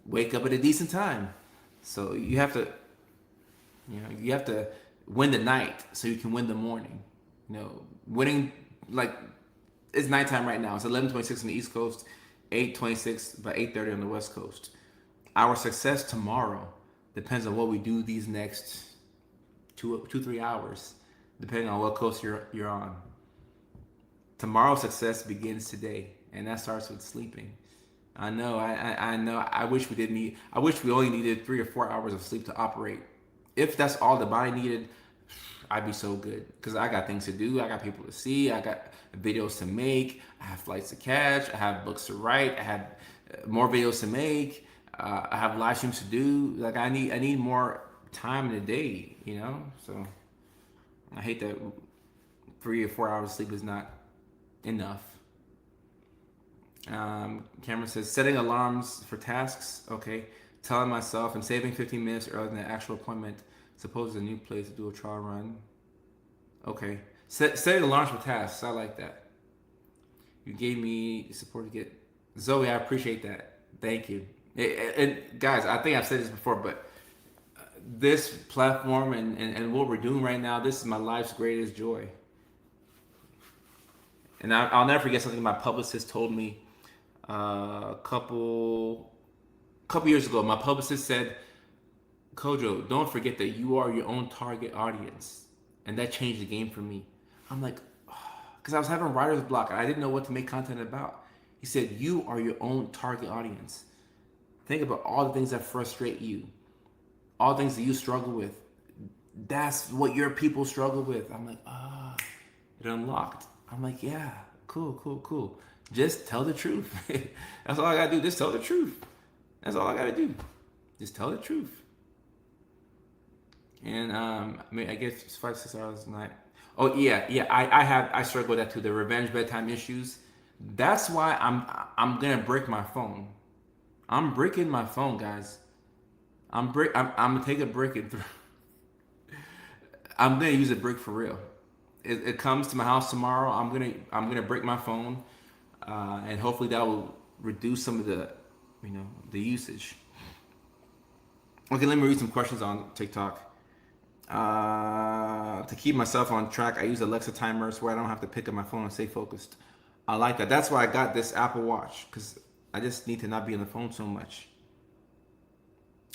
wake up at a decent time. So you have to win the night so you can win the morning. Winning, like, it's nighttime right now. It's 11:26 on the East Coast, 8:26 by 8:30 on the West Coast. Our success tomorrow depends on what we do these next 3 hours, depending on what coast you're on. Tomorrow's success begins today, and that starts with sleeping. I know. I know. I wish we didn't need. I wish we only needed 3 or 4 hours of sleep to operate. If that's all the body needed, I'd be so good. Because I got things to do. I got people to see. I got videos to make. I have flights to catch. I have books to write. I have more videos to make. I have live streams to do. Like, I need more time in the day. So I hate that 3 or 4 hours of sleep is not enough. Cameron says, setting alarms for tasks. Okay. Telling myself and saving 15 minutes earlier than the actual appointment. Suppose a new place to do a trial run. Okay. Setting alarms for tasks. I like that. You gave me support to get. Zoe, I appreciate that. Thank you. And guys, I think I've said this before, but this platform and what we're doing right now, this is my life's greatest joy. And I'll never forget something my publicist told me a couple years ago. My publicist said, Kojo, don't forget that you are your own target audience. And that changed the game for me. I'm like, because I was having writer's block. I didn't know what to make content about. He said, you are your own target audience. Think about all the things that frustrate you, all the things that you struggle with. That's what your people struggle with. I'm like, it unlocked. I'm like, yeah, cool. Just tell the truth. That's all I gotta do. Just tell the truth. That's all I gotta do. Just tell the truth. And I guess it's 5-6 hours a night. Oh yeah. I struggle with that too. The revenge bedtime issues. That's why I'm gonna break my phone. I'm breaking my phone, guys. I'm gonna take a brick and I'm gonna use a brick for real. It comes to my house tomorrow. I'm gonna break my phone, and hopefully that will reduce some of the usage. Okay, let me read some questions on TikTok. To keep myself on track, I use Alexa timers where I don't have to pick up my phone and stay focused. I like that. That's why I got this Apple Watch, because I just need to not be on the phone so much.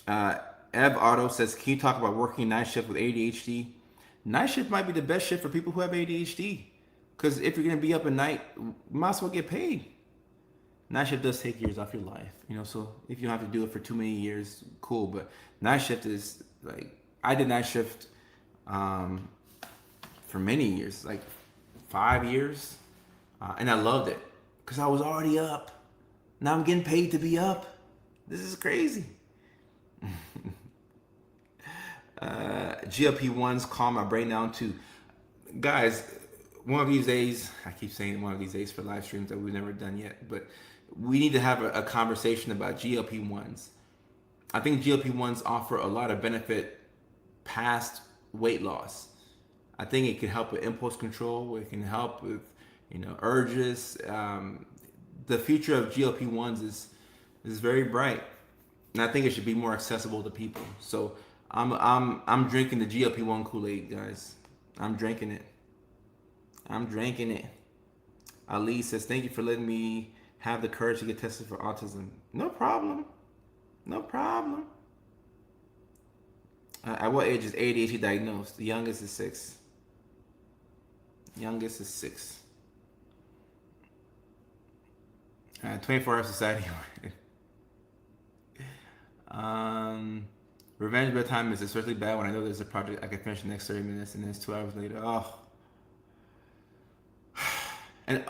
Ev Otto says, can you talk about working night shift with ADHD? Night shift might be the best shift for people who have ADHD. Because if you're going to be up at night, you might as well get paid. Night shift does take years off your life. So if you don't have to do it for too many years, cool. But night shift is like, I did night shift for many years, like 5 years. And I loved it because I was already up. Now I'm getting paid to be up. This is crazy. GLP-1s calm my brain down too. Guys, one of these days, I keep saying one of these days for live streams that we've never done yet, but we need to have a conversation about GLP-1s. I think GLP-1s offer a lot of benefit past weight loss. I think it can help with impulse control. It can help with, urges. The future of GLP-1s is very bright, and I think it should be more accessible to people. So I'm drinking the GLP-1 Kool-Aid, guys. I'm drinking it. Ali says, thank you for letting me have the courage to get tested for autism. No problem. At what age is ADHD diagnosed? The youngest is 6. 24-hour society. Revenge bedtime is especially bad when I know there's a project I can finish in the next 30 minutes and then it's 2 hours later. Oh. And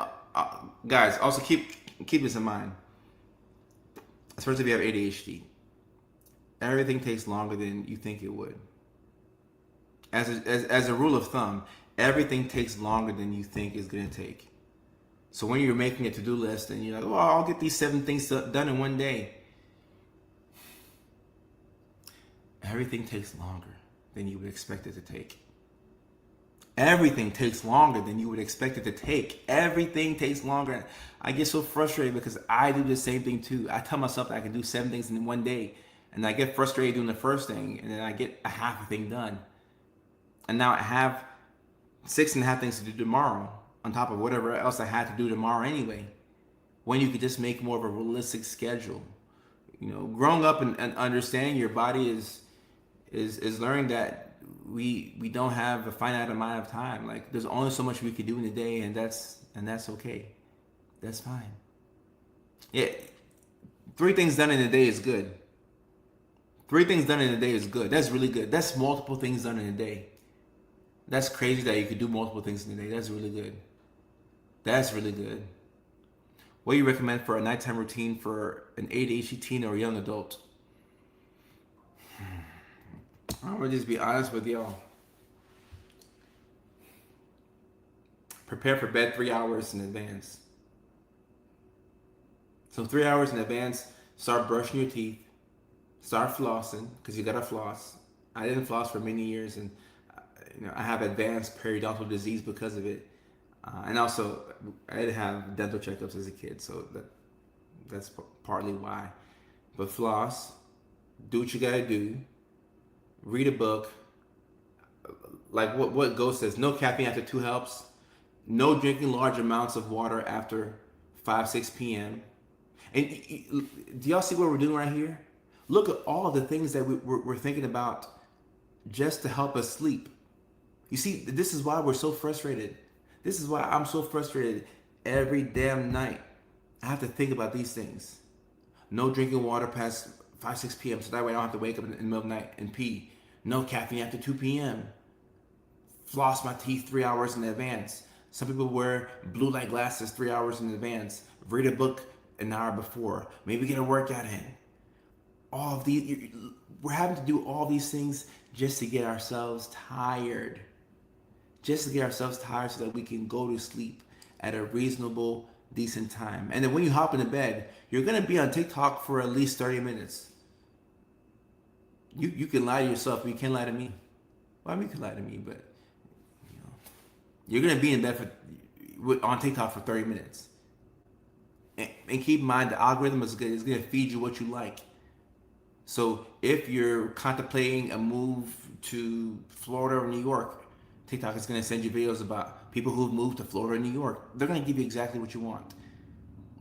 guys, also keep this in mind. Especially if you have ADHD. Everything takes longer than you think it would. As a rule of thumb, everything takes longer than you think it's going to take. So when you're making a to-do list and you're like, I'll get these 7 things done in one day. Everything takes longer than you would expect it to take. Everything takes longer than you would expect it to take. Everything takes longer. I get so frustrated because I do the same thing too. I tell myself that I can do 7 things in one day, and I get frustrated doing the first thing, and then I get a half a thing done. And now I have 6.5 things to do tomorrow on top of whatever else I had to do tomorrow anyway. When you could just make more of a realistic schedule. Growing up and understanding your body is learning that we don't have a finite amount of time. Like there's only so much we can do in a day, and that's okay. That's fine. Yeah, 3 things done in a day is good. 3 things done in a day is good. That's really good. That's multiple things done in a day. That's crazy that you could do multiple things in a day. That's really good. That's really good. What do you recommend for a nighttime routine for an ADHD teen or a young adult? I'm gonna just be honest with y'all. Prepare for bed 3 hours in advance. So 3 hours in advance, start brushing your teeth, start flossing, because you gotta floss. I didn't floss for many years, and I have advanced periodontal disease because of it. And also, I did have dental checkups as a kid, so that's partly why. But floss, do what you gotta do, read a book. Like what Ghost says, no caffeine after 2 helps. No drinking large amounts of water after 5-6 p.m. And do y'all see what we're doing right here? Look at all the things that we're thinking about just to help us sleep. You see, this is why we're so frustrated. This is why I'm so frustrated every damn night. I have to think about these things. No drinking water past 5-6 p.m. so that way I don't have to wake up in the middle of the night and pee. No caffeine after 2 p.m. Floss my teeth 3 hours in advance. Some people wear blue light glasses 3 hours in advance. Read a book an hour before. Maybe get a workout in. All of these, we're having to do all these things just to get ourselves tired. Just to get ourselves tired so that we can go to sleep at a reasonable, decent time. And then when you hop into bed, you're going to be on TikTok for at least 30 minutes. You can lie to yourself, but you can't lie to me. Well, I mean, you can lie to me, but you're going to be in bed on TikTok for 30 minutes. And keep in mind, the algorithm is good. It's going to feed you what you like. So if you're contemplating a move to Florida or New York, TikTok is going to send you videos about people who've moved to Florida or New York. They're going to give you exactly what you want.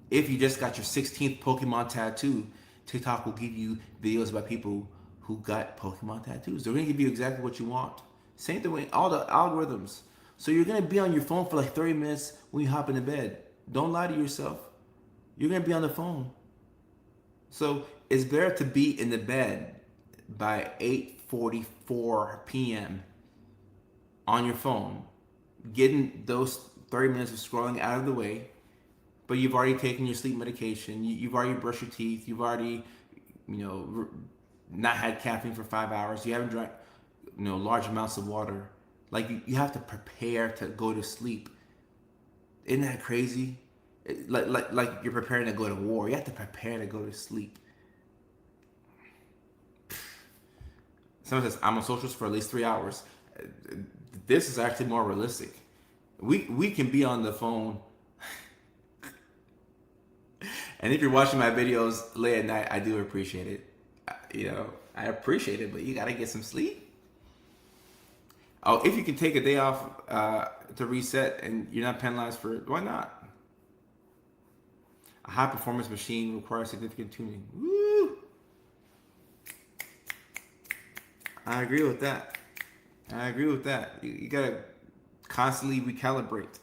If you just got your 16th Pokemon tattoo, TikTok will give you videos about people who got Pokemon tattoos. They're going to give you exactly what you want. Same thing with all the algorithms. So you're going to be on your phone for like 30 minutes when you hop into bed. Don't lie to yourself. You're going to be on the phone. So it's better to be in the bed by 8:44 p.m. on your phone, getting those 30 minutes of scrolling out of the way, but you've already taken your sleep medication, you've already brushed your teeth, you've already, not had caffeine for 5 hours, you haven't drank, large amounts of water. Like you have to prepare to go to sleep. Isn't that crazy? Like you're preparing to go to war. You have to prepare to go to sleep. Someone says, I'm on socials for at least 3 hours. This is actually more realistic. We can be on the phone. And if you're watching my videos late at night, I do appreciate it. I appreciate it, but you gotta get some sleep. Oh, if you can take a day off to reset and you're not penalized for it, why not? A high performance machine requires significant tuning. Woo! I agree with that. You gotta constantly recalibrate.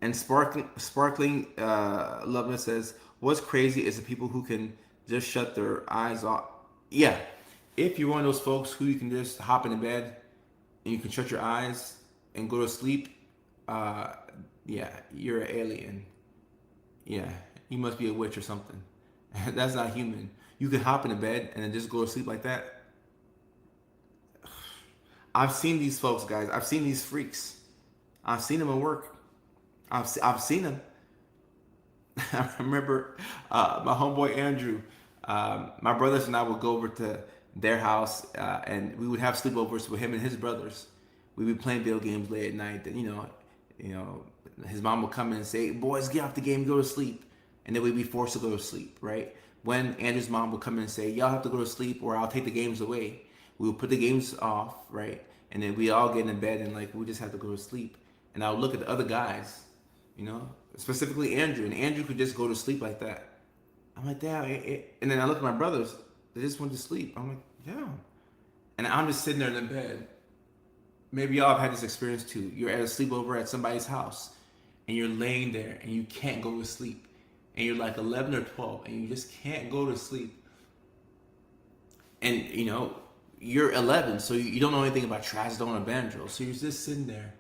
And sparkling Loveness says, what's crazy is the people who can just shut their eyes off. Yeah, if you're one of those folks who you can just hop into bed and you can shut your eyes and go to sleep, yeah, you're an alien. Yeah, you must be a witch or something. That's not human. You can hop into bed and then just go to sleep like that. I've seen these folks, guys. I've seen these freaks. I've seen them at work. I've seen them. I remember my homeboy Andrew. My brothers and I would go over to their house, and we would have sleepovers with him and his brothers. we'd be playing video games late at night. That his mom would come in and say, "Boys, get off the game, go to sleep," and then we'd be forced to go to sleep, right? When Andrew's mom would come in and say, "Y'all have to go to sleep, or I'll take the games away," we would put the games off, right? And then we all get in bed and like we just have to go to sleep. And I would look at the other guys, specifically Andrew, and Andrew could just go to sleep like that. I'm like, damn. And then I look at my brothers, they just went to sleep. I'm like, yeah. And I'm just sitting there in the bed. Maybe y'all have had this experience too. You're at a sleepover at somebody's house, and you're laying there, and you can't go to sleep. And you're like 11 or 12, and you just can't go to sleep. And, you're 11, so you don't know anything about trazodone or Benadryl. So you're just sitting there,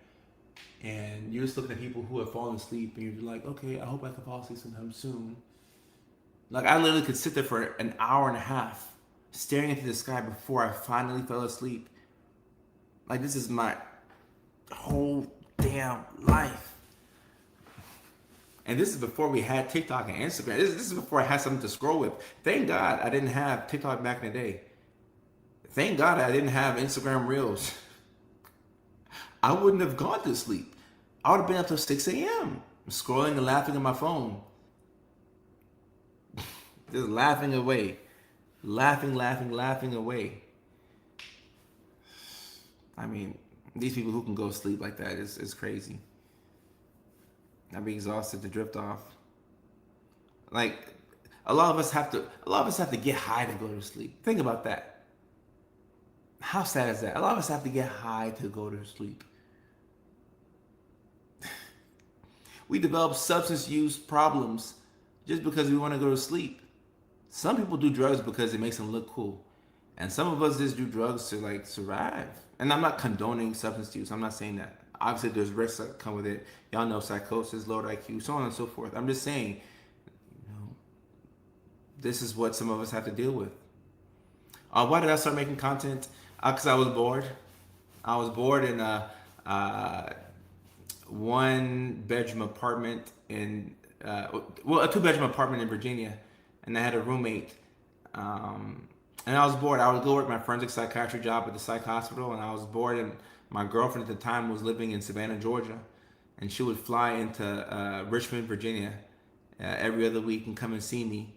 and you're just looking at people who have fallen asleep, and you're like, okay, I hope I can fall asleep sometime soon. Like, I literally could sit there for an hour and a half, staring into the sky before I finally fell asleep. Like, this is my whole damn life. And this is before we had TikTok and Instagram. This is before I had something to scroll with. Thank God I didn't have TikTok back in the day. Thank God I didn't have Instagram Reels. I wouldn't have gone to sleep. I would have been up till 6 a.m. scrolling and laughing on my phone. Just laughing away. Laughing away. I mean, these people who can go to sleep like that is crazy. I'd be exhausted to drift off. Like, a lot of us have to get high to go to sleep. Think about that. How sad is that? A lot of us have to get high to go to sleep. We develop substance use problems just because we want to go to sleep. Some people do drugs because it makes them look cool. And some of us just do drugs to like survive. And I'm not condoning substance use. I'm not saying that. Obviously there's risks that come with it. Y'all know psychosis, low IQ, so on and so forth. I'm just saying, this is what some of us have to deal with. Why did I start making content? Because I was bored. I was bored in a one-bedroom apartment a two-bedroom apartment in Virginia, and I had a roommate. And I was bored. I would go work my forensic psychiatry job at the psych hospital, and I was bored. And my girlfriend at the time was living in Savannah, Georgia, and she would fly into Richmond, Virginia, every other week and come and see me.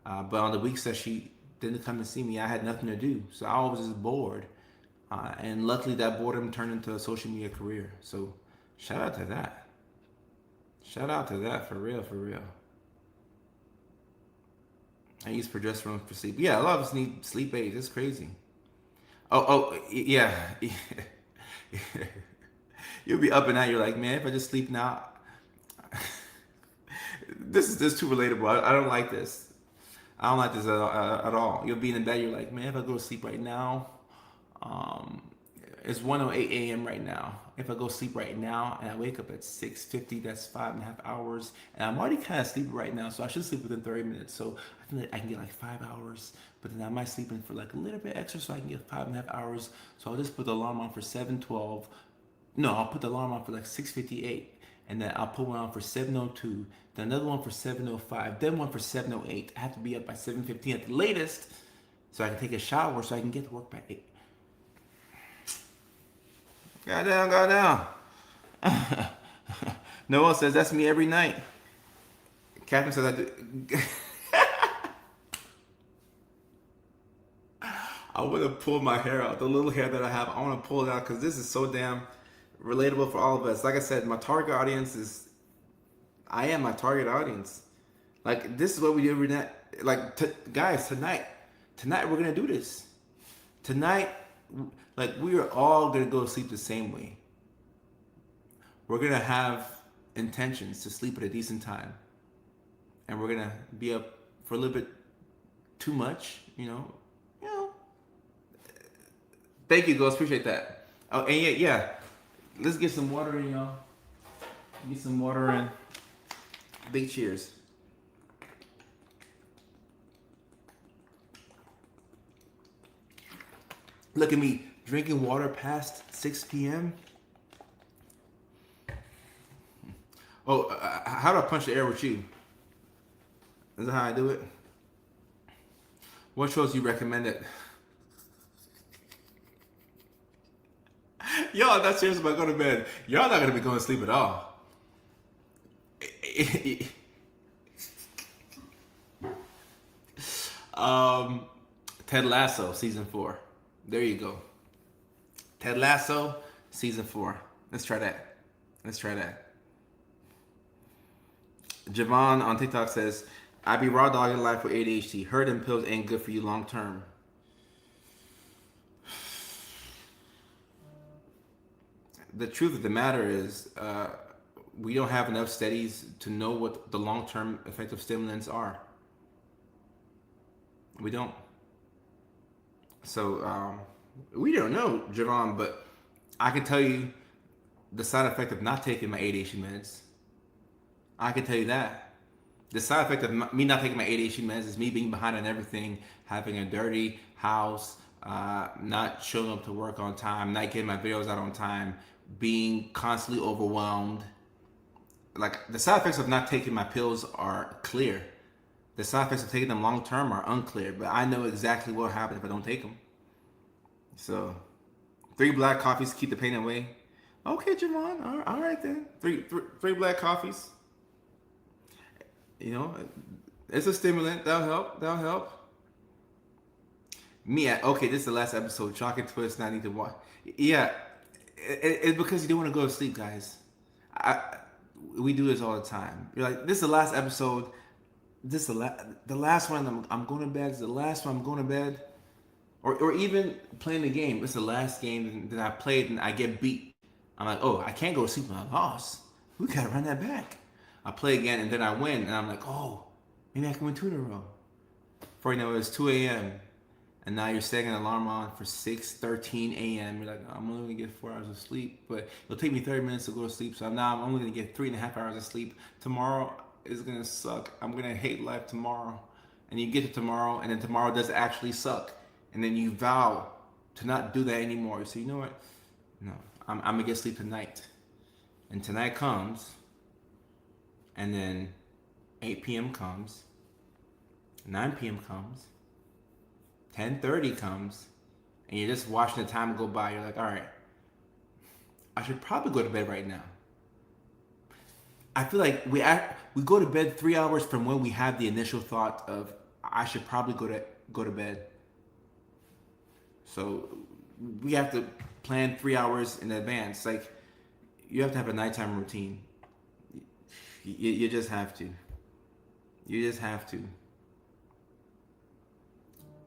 But on the weeks that she didn't come to see me, I had nothing to do, so I was just bored. And luckily, that boredom turned into a social media career. So, shout out to that. Shout out to that, for real, for real. I use progesterone for sleep. Yeah, a lot of us need sleep aids. It's crazy. Yeah. You'll be up and out. You're like, man, if I just sleep now, this is too relatable. I don't like this. I don't like this at all. You'll be in bed. You're like, man, if I go to sleep right now, it's 1:08 a.m. right now. If I go sleep right now and I wake up at 6:50, that's 5.5 hours. And I'm already kind of sleepy right now, so I should sleep within 30 minutes. So I think that I can get like 5 hours, but then I might sleep in for like a little bit extra so I can get 5.5 hours. So I'll just put the alarm on for 7:12. No, I'll put the alarm on for like 6:58. And then I'll put one on for 7:02, then another one for 7:05, then one for 7:08. I have to be up by 7:15 at the latest, so I can take a shower so I can get to work by 8. Goddamn. Noah says that's me every night. Catherine says I do. I want to pull my hair out, the little hair that I have. I want to pull it out because this is so damn relatable for all of us. Like I said, my target audience is, I am my target audience. Like, this is what we do every night. Like, guys, tonight we're gonna do this. Tonight, like, we are all gonna go to sleep the same way. We're gonna have intentions to sleep at a decent time, and we're gonna be up for a little bit too much, Thank you, Ghost. Appreciate that. Oh, and yeah. Let's get some water in, y'all. Get some water in. Big cheers. Look at me drinking water past 6 p.m. Oh, how do I punch the air with you? Is that how I do it? What shows you recommended? Y'all not serious about going to bed. Y'all not gonna be going to sleep at all. um, Ted Lasso season 4. There you go. Ted Lasso season 4. Let's try that. Let's try that. Javon on TikTok says, "I be raw dogging life with ADHD. Heard them pills ain't good for you long term." The truth of the matter is, we don't have enough studies to know what the long term effective stimulants are. We don't. So we don't know, Javon, but I can tell you the side effect of not taking my ADHD meds. I can tell you that. The side effect of me not taking my ADHD meds is me being behind on everything, having a dirty house, not showing up to work on time, not getting my videos out on time, being constantly overwhelmed. Like, the side effects of not taking my pills are clear. The side effects of taking them long term are unclear, but I know exactly what happens if I don't take them. So, 3 black coffees keep the pain away. Okay, Javon. All right then. Three black coffees. You know, it's a stimulant. That'll help. That'll help. Okay, this is the last episode. Chalk and twist. And I need to watch. Yeah, it's because you don't want to go to sleep, guys. We do this all the time. You're like, this is the last episode. This is the last one. I'm going to bed. It's the last one. I'm going to bed. Or even playing the game. It's the last game that I played and I get beat. I'm like, oh, I can't go to sleep when I lost. We gotta run that back. I play again and then I win and I'm like, oh, maybe I can win 2 in a row. Before you know it, it's 2 a.m. and now you're setting an alarm on for 6:13 a.m. You're like, I'm only gonna get 4 hours of sleep, but it'll take me 30 minutes to go to sleep. So now I'm only gonna get 3.5 hours of sleep. Tomorrow is gonna suck. I'm gonna hate life tomorrow. And you get to tomorrow and then tomorrow does actually suck. And then you vow to not do that anymore. So you know what? No, I'm gonna get sleep tonight. And tonight comes, and then 8 p.m. comes, 9 p.m. comes, 10:30 comes, and you're just watching the time go by. You're like, all right, I should probably go to bed right now. I feel like we go to bed 3 hours from when we have the initial thought of I should probably go to bed. So we have to plan 3 hours in advance. Like, you have to have a nighttime routine. You just have to. You just have to.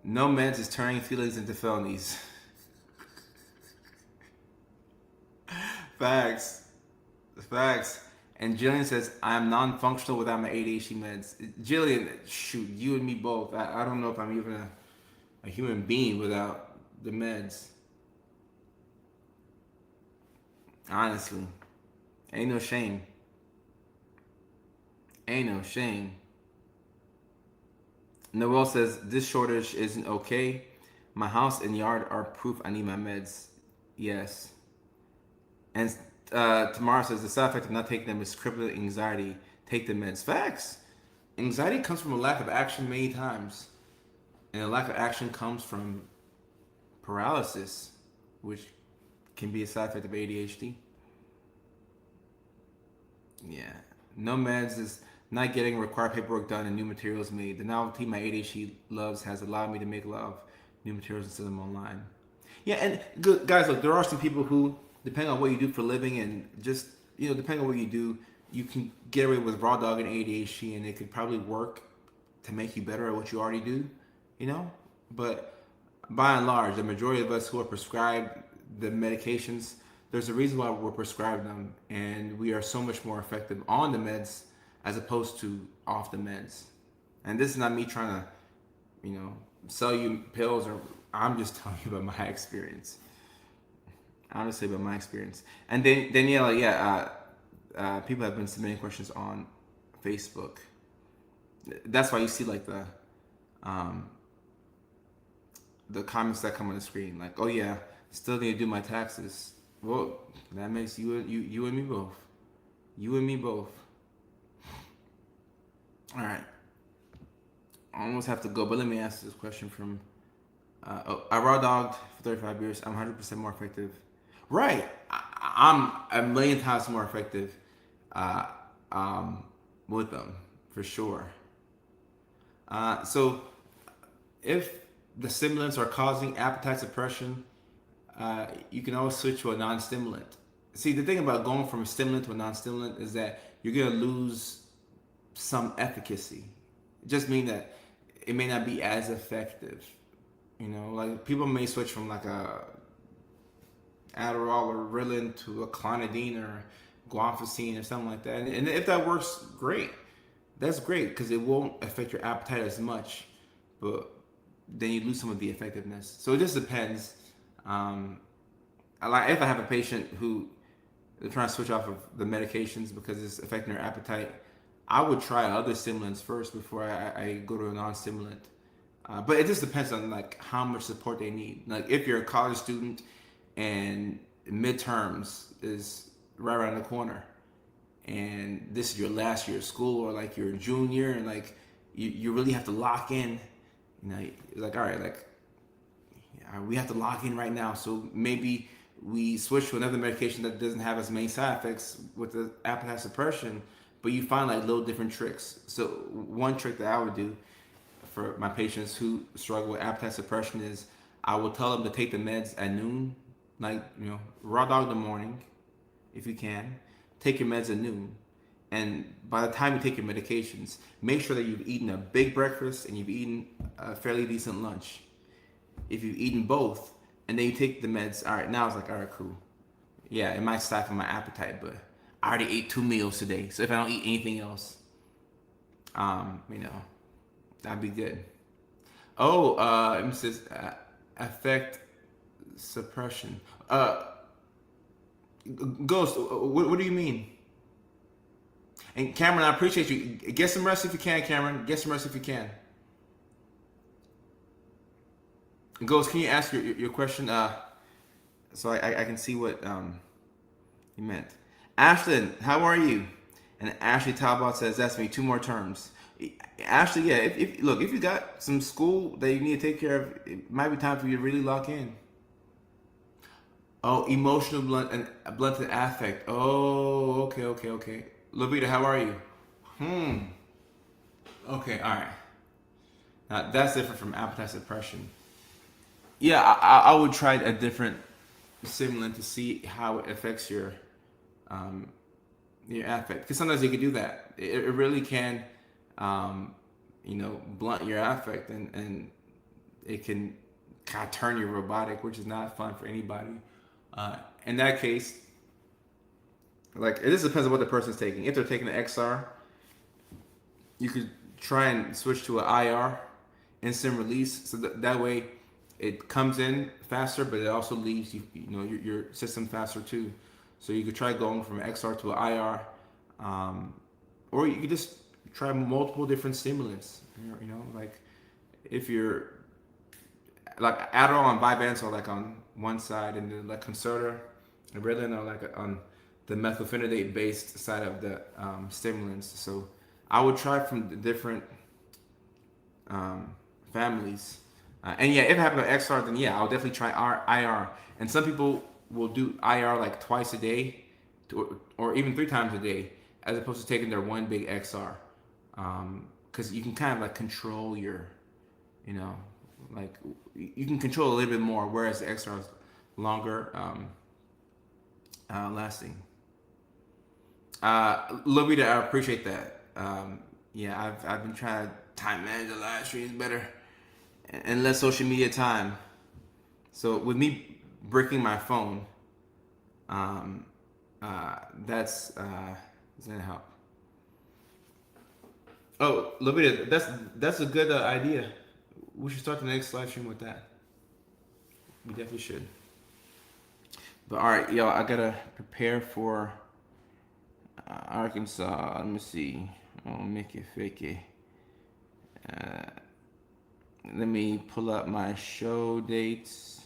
No meds is turning feelings into felonies. Facts. Facts. And Jillian says, I'm non-functional without my ADHD meds. Jillian, shoot, you and me both. I don't know if I'm even a human being without the meds. Honestly. Ain't no shame. Ain't no shame. Noel says, this shortage isn't okay. My house and yard are proof I need my meds. Yes. And Tamara says, the side effect of not taking them is crippling anxiety. Take the meds. Facts. Anxiety comes from a lack of action many times. And a lack of action comes from paralysis, which can be a side effect of ADHD. Yeah. No meds is not getting required paperwork done and new materials made. The novelty my ADHD loves has allowed me to make love new materials and sell them online. Yeah, and good, guys, look, there are some people who, depending on what you do for a living and just, depending on what you do, you can get away with raw dog and ADHD and it could probably work to make you better at what you already do, But by and large, the majority of us who are prescribed the medications, there's a reason why we're prescribed them, and we are so much more effective on the meds as opposed to off the meds. And this is not me trying to, sell you pills, or I'm just telling you about my experience. Honestly, about my experience. And then Daniela, people have been submitting questions on Facebook. That's why you see like the comments that come on the screen, like, oh yeah, still need to do my taxes. Well, that makes you and me both. You and me both. All right. I almost have to go, but let me ask this question from I raw dogged for 35 years. I'm 100% more effective. Right. I'm a million times more effective uh, with them, for sure. So if the stimulants are causing appetite suppression, you can always switch to a non-stimulant. See, the thing about going from a stimulant to a non-stimulant is that you're gonna lose some efficacy. It just means that it may not be as effective. You know, like people may switch from like a Adderall or Ritalin to a clonidine or guanfacine or something like that. And if that works, great. That's great because it won't affect your appetite as much, but then you lose some of the effectiveness. So it just depends. Like if I have a patient who they're trying to switch off of the medications because it's affecting their appetite, I would try other stimulants first before I go to a non-stimulant. But it just depends on like how much support they need. Like if you're a college student and midterms is right around the corner, and this is your last year of school, or like your junior, and like you really have to lock in. You know, like all right, like we have to lock in right now. So maybe we switch to another medication that doesn't have as many side effects with the appetite suppression, but you find like little different tricks. So one trick that I would do for my patients who struggle with appetite suppression is I will tell them to take the meds at noon, like, you know, raw dog in the morning, if you can. Take your meds at noon. And by the time you take your medications, make sure that you've eaten a big breakfast and you've eaten a fairly decent lunch. If you've eaten both and then you take the meds, all right, now it's like, all right, cool. Yeah, it might stifle my appetite, but I already ate 2 meals today. So if I don't eat anything else, you know, that'd be good. Oh, it says affect suppression. Ghost, what do you mean? And Cameron, I appreciate you. Get some rest if you can, Cameron. Get some rest if you can. Ghost, can you ask your question? So I can see what you meant. Ashton, how are you? And Ashley Talbot says, that's me, 2 more terms. Ashley, yeah, if look, if you got some school that you need to take care of, it might be time for you to really lock in. Oh, emotional blunted affect. Oh, okay. Levita, how are you? Okay, all right. Now that's different from appetite suppression. Yeah, I would try a different stimulant to see how it affects your affect. Because sometimes you can do that. It really can, you know, blunt your affect, and it can kind of turn you robotic, which is not fun for anybody. In that case, like it just depends on what the person's taking. If they're taking an XR, you could try and switch to an IR, instant release, so that way it comes in faster, but it also leaves you know your system faster too. So you could try going from an XR to an IR, or you could just try multiple different stimulants. You know, like if you're like Adderall and Vyvanse are like on one side, and then like Concerta and Ritalin are like on the methylphenidate based side of the stimulants. So I would try from the different families. And yeah, if I have an XR, then yeah, I'll definitely try IR. And some people will do IR like twice a day, or even 3 times a day, as opposed to taking their one big XR. Because you can kind of like control your, you know, like you can control a little bit more, whereas the XR is longer lasting. Lobita, I appreciate that. Yeah, I've been trying to time manage the live streams better and less social media time. So with me breaking my phone, that's gonna help. Oh, Lobita, that's a good idea. We should start the next live stream with that. We definitely should. But all right, y'all, I gotta prepare for Arkansas. Let me see. Oh, make it fake it. Let me pull up my show dates.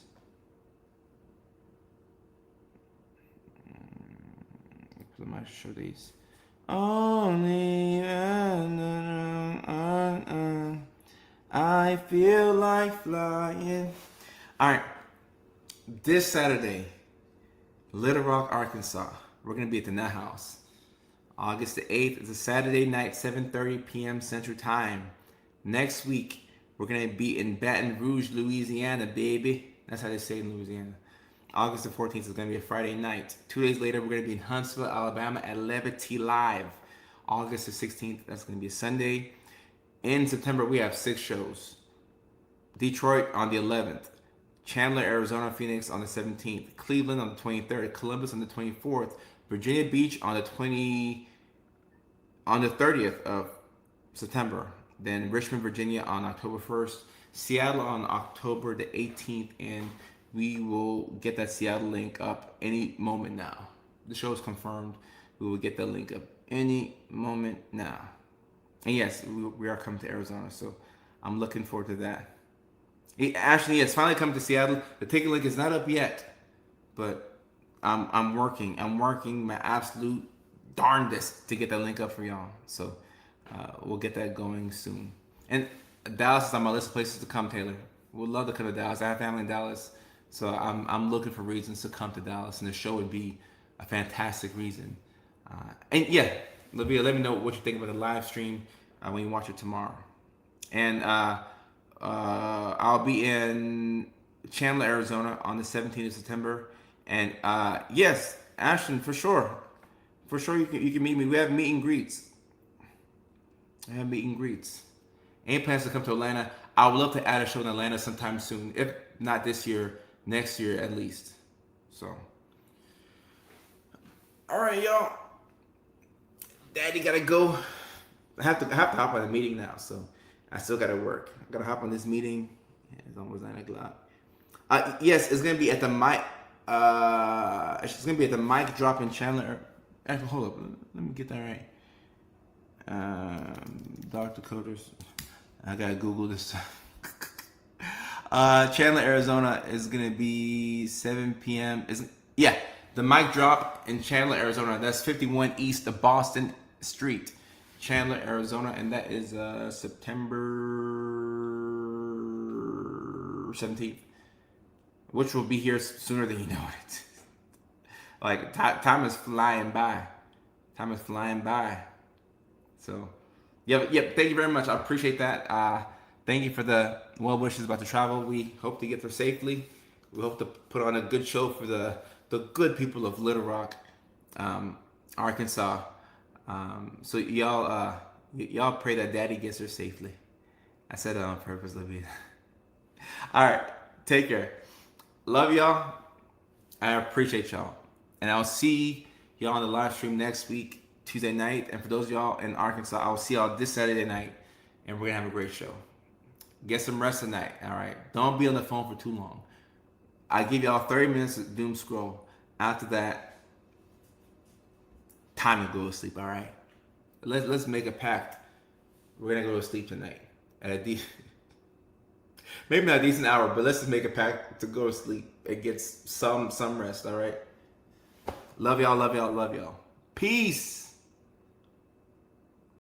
Pull up my show dates. Only I feel like flying. All right, this Saturday, Little Rock, Arkansas. We're going to be at the Nut House. August the 8th is a Saturday night, 7:30 p.m. Central Time. Next week, we're going to be in Baton Rouge, Louisiana, baby. That's how they say it in Louisiana. August the 14th is going to be a Friday night. 2 days later, we're going to be in Huntsville, Alabama at Levity Live. August the 16th, that's going to be a Sunday. In September, we have 6 shows. Detroit on the 11th. Chandler, Arizona, Phoenix on the 17th. Cleveland on the 23rd. Columbus on the 24th. Virginia Beach on the 30th of September. Then Richmond, Virginia on October 1st. Seattle on October the 18th. And we will get that Seattle link up any moment now. The show is confirmed. We will get that link up any moment now. And yes, we are coming to Arizona. So I'm looking forward to that. Actually, it's finally coming to Seattle. The ticket link is not up yet. But I'm working my absolute darndest to get that link up for y'all. So we'll get that going soon. And Dallas is on my list of places to come, Taylor. Would love to come to Dallas. I have family in Dallas, so I'm looking for reasons to come to Dallas, and the show would be a fantastic reason. And yeah, Olivia, let me know what you think about the live stream when you watch it tomorrow. And I'll be in Chandler, Arizona on the 17th of September. And yes, Ashton, for sure you can meet me. We have meet and greets. Any plans to come to Atlanta? I would love to add a show in Atlanta sometime soon. If not this year, next year at least. So, all right, y'all. Daddy gotta go. I have to hop on a meeting now, so I still gotta work. I gotta hop on this meeting. Yeah, it's almost 9 o'clock. Yes, it's gonna be at the mic. It's gonna be at the mic drop in Chandler. Actually, hold up. Let me get that right. Dr. Coders. I gotta Google this. Chandler, Arizona is gonna be 7 p.m. The mic drop in Chandler, Arizona. That's 51 East of Boston Street, Chandler, Arizona, and that is September 17th, which will be here sooner than you know it. Like time is flying by. So, yep. Thank you very much. I appreciate that. Thank you for the well wishes about the travel. We hope to get there safely. We hope to put on a good show for the good people of Little Rock, Arkansas. So y'all pray that Daddy gets there safely. I said it on purpose, Olivia. All right, take care. Love y'all. I appreciate y'all, and I'll see y'all on the live stream next week, Tuesday night. And for those of y'all in Arkansas, I'll see y'all this Saturday night, and we're gonna have a great show. Get some rest tonight, all right? Don't be on the phone for too long. I give y'all 30 minutes of doom scroll. After that, time to go to sleep, all right? Let's make a pact. We're gonna go to sleep tonight at a maybe not a decent hour, but let's just make a pact to go to sleep and get some rest, all right? Love y'all. Peace.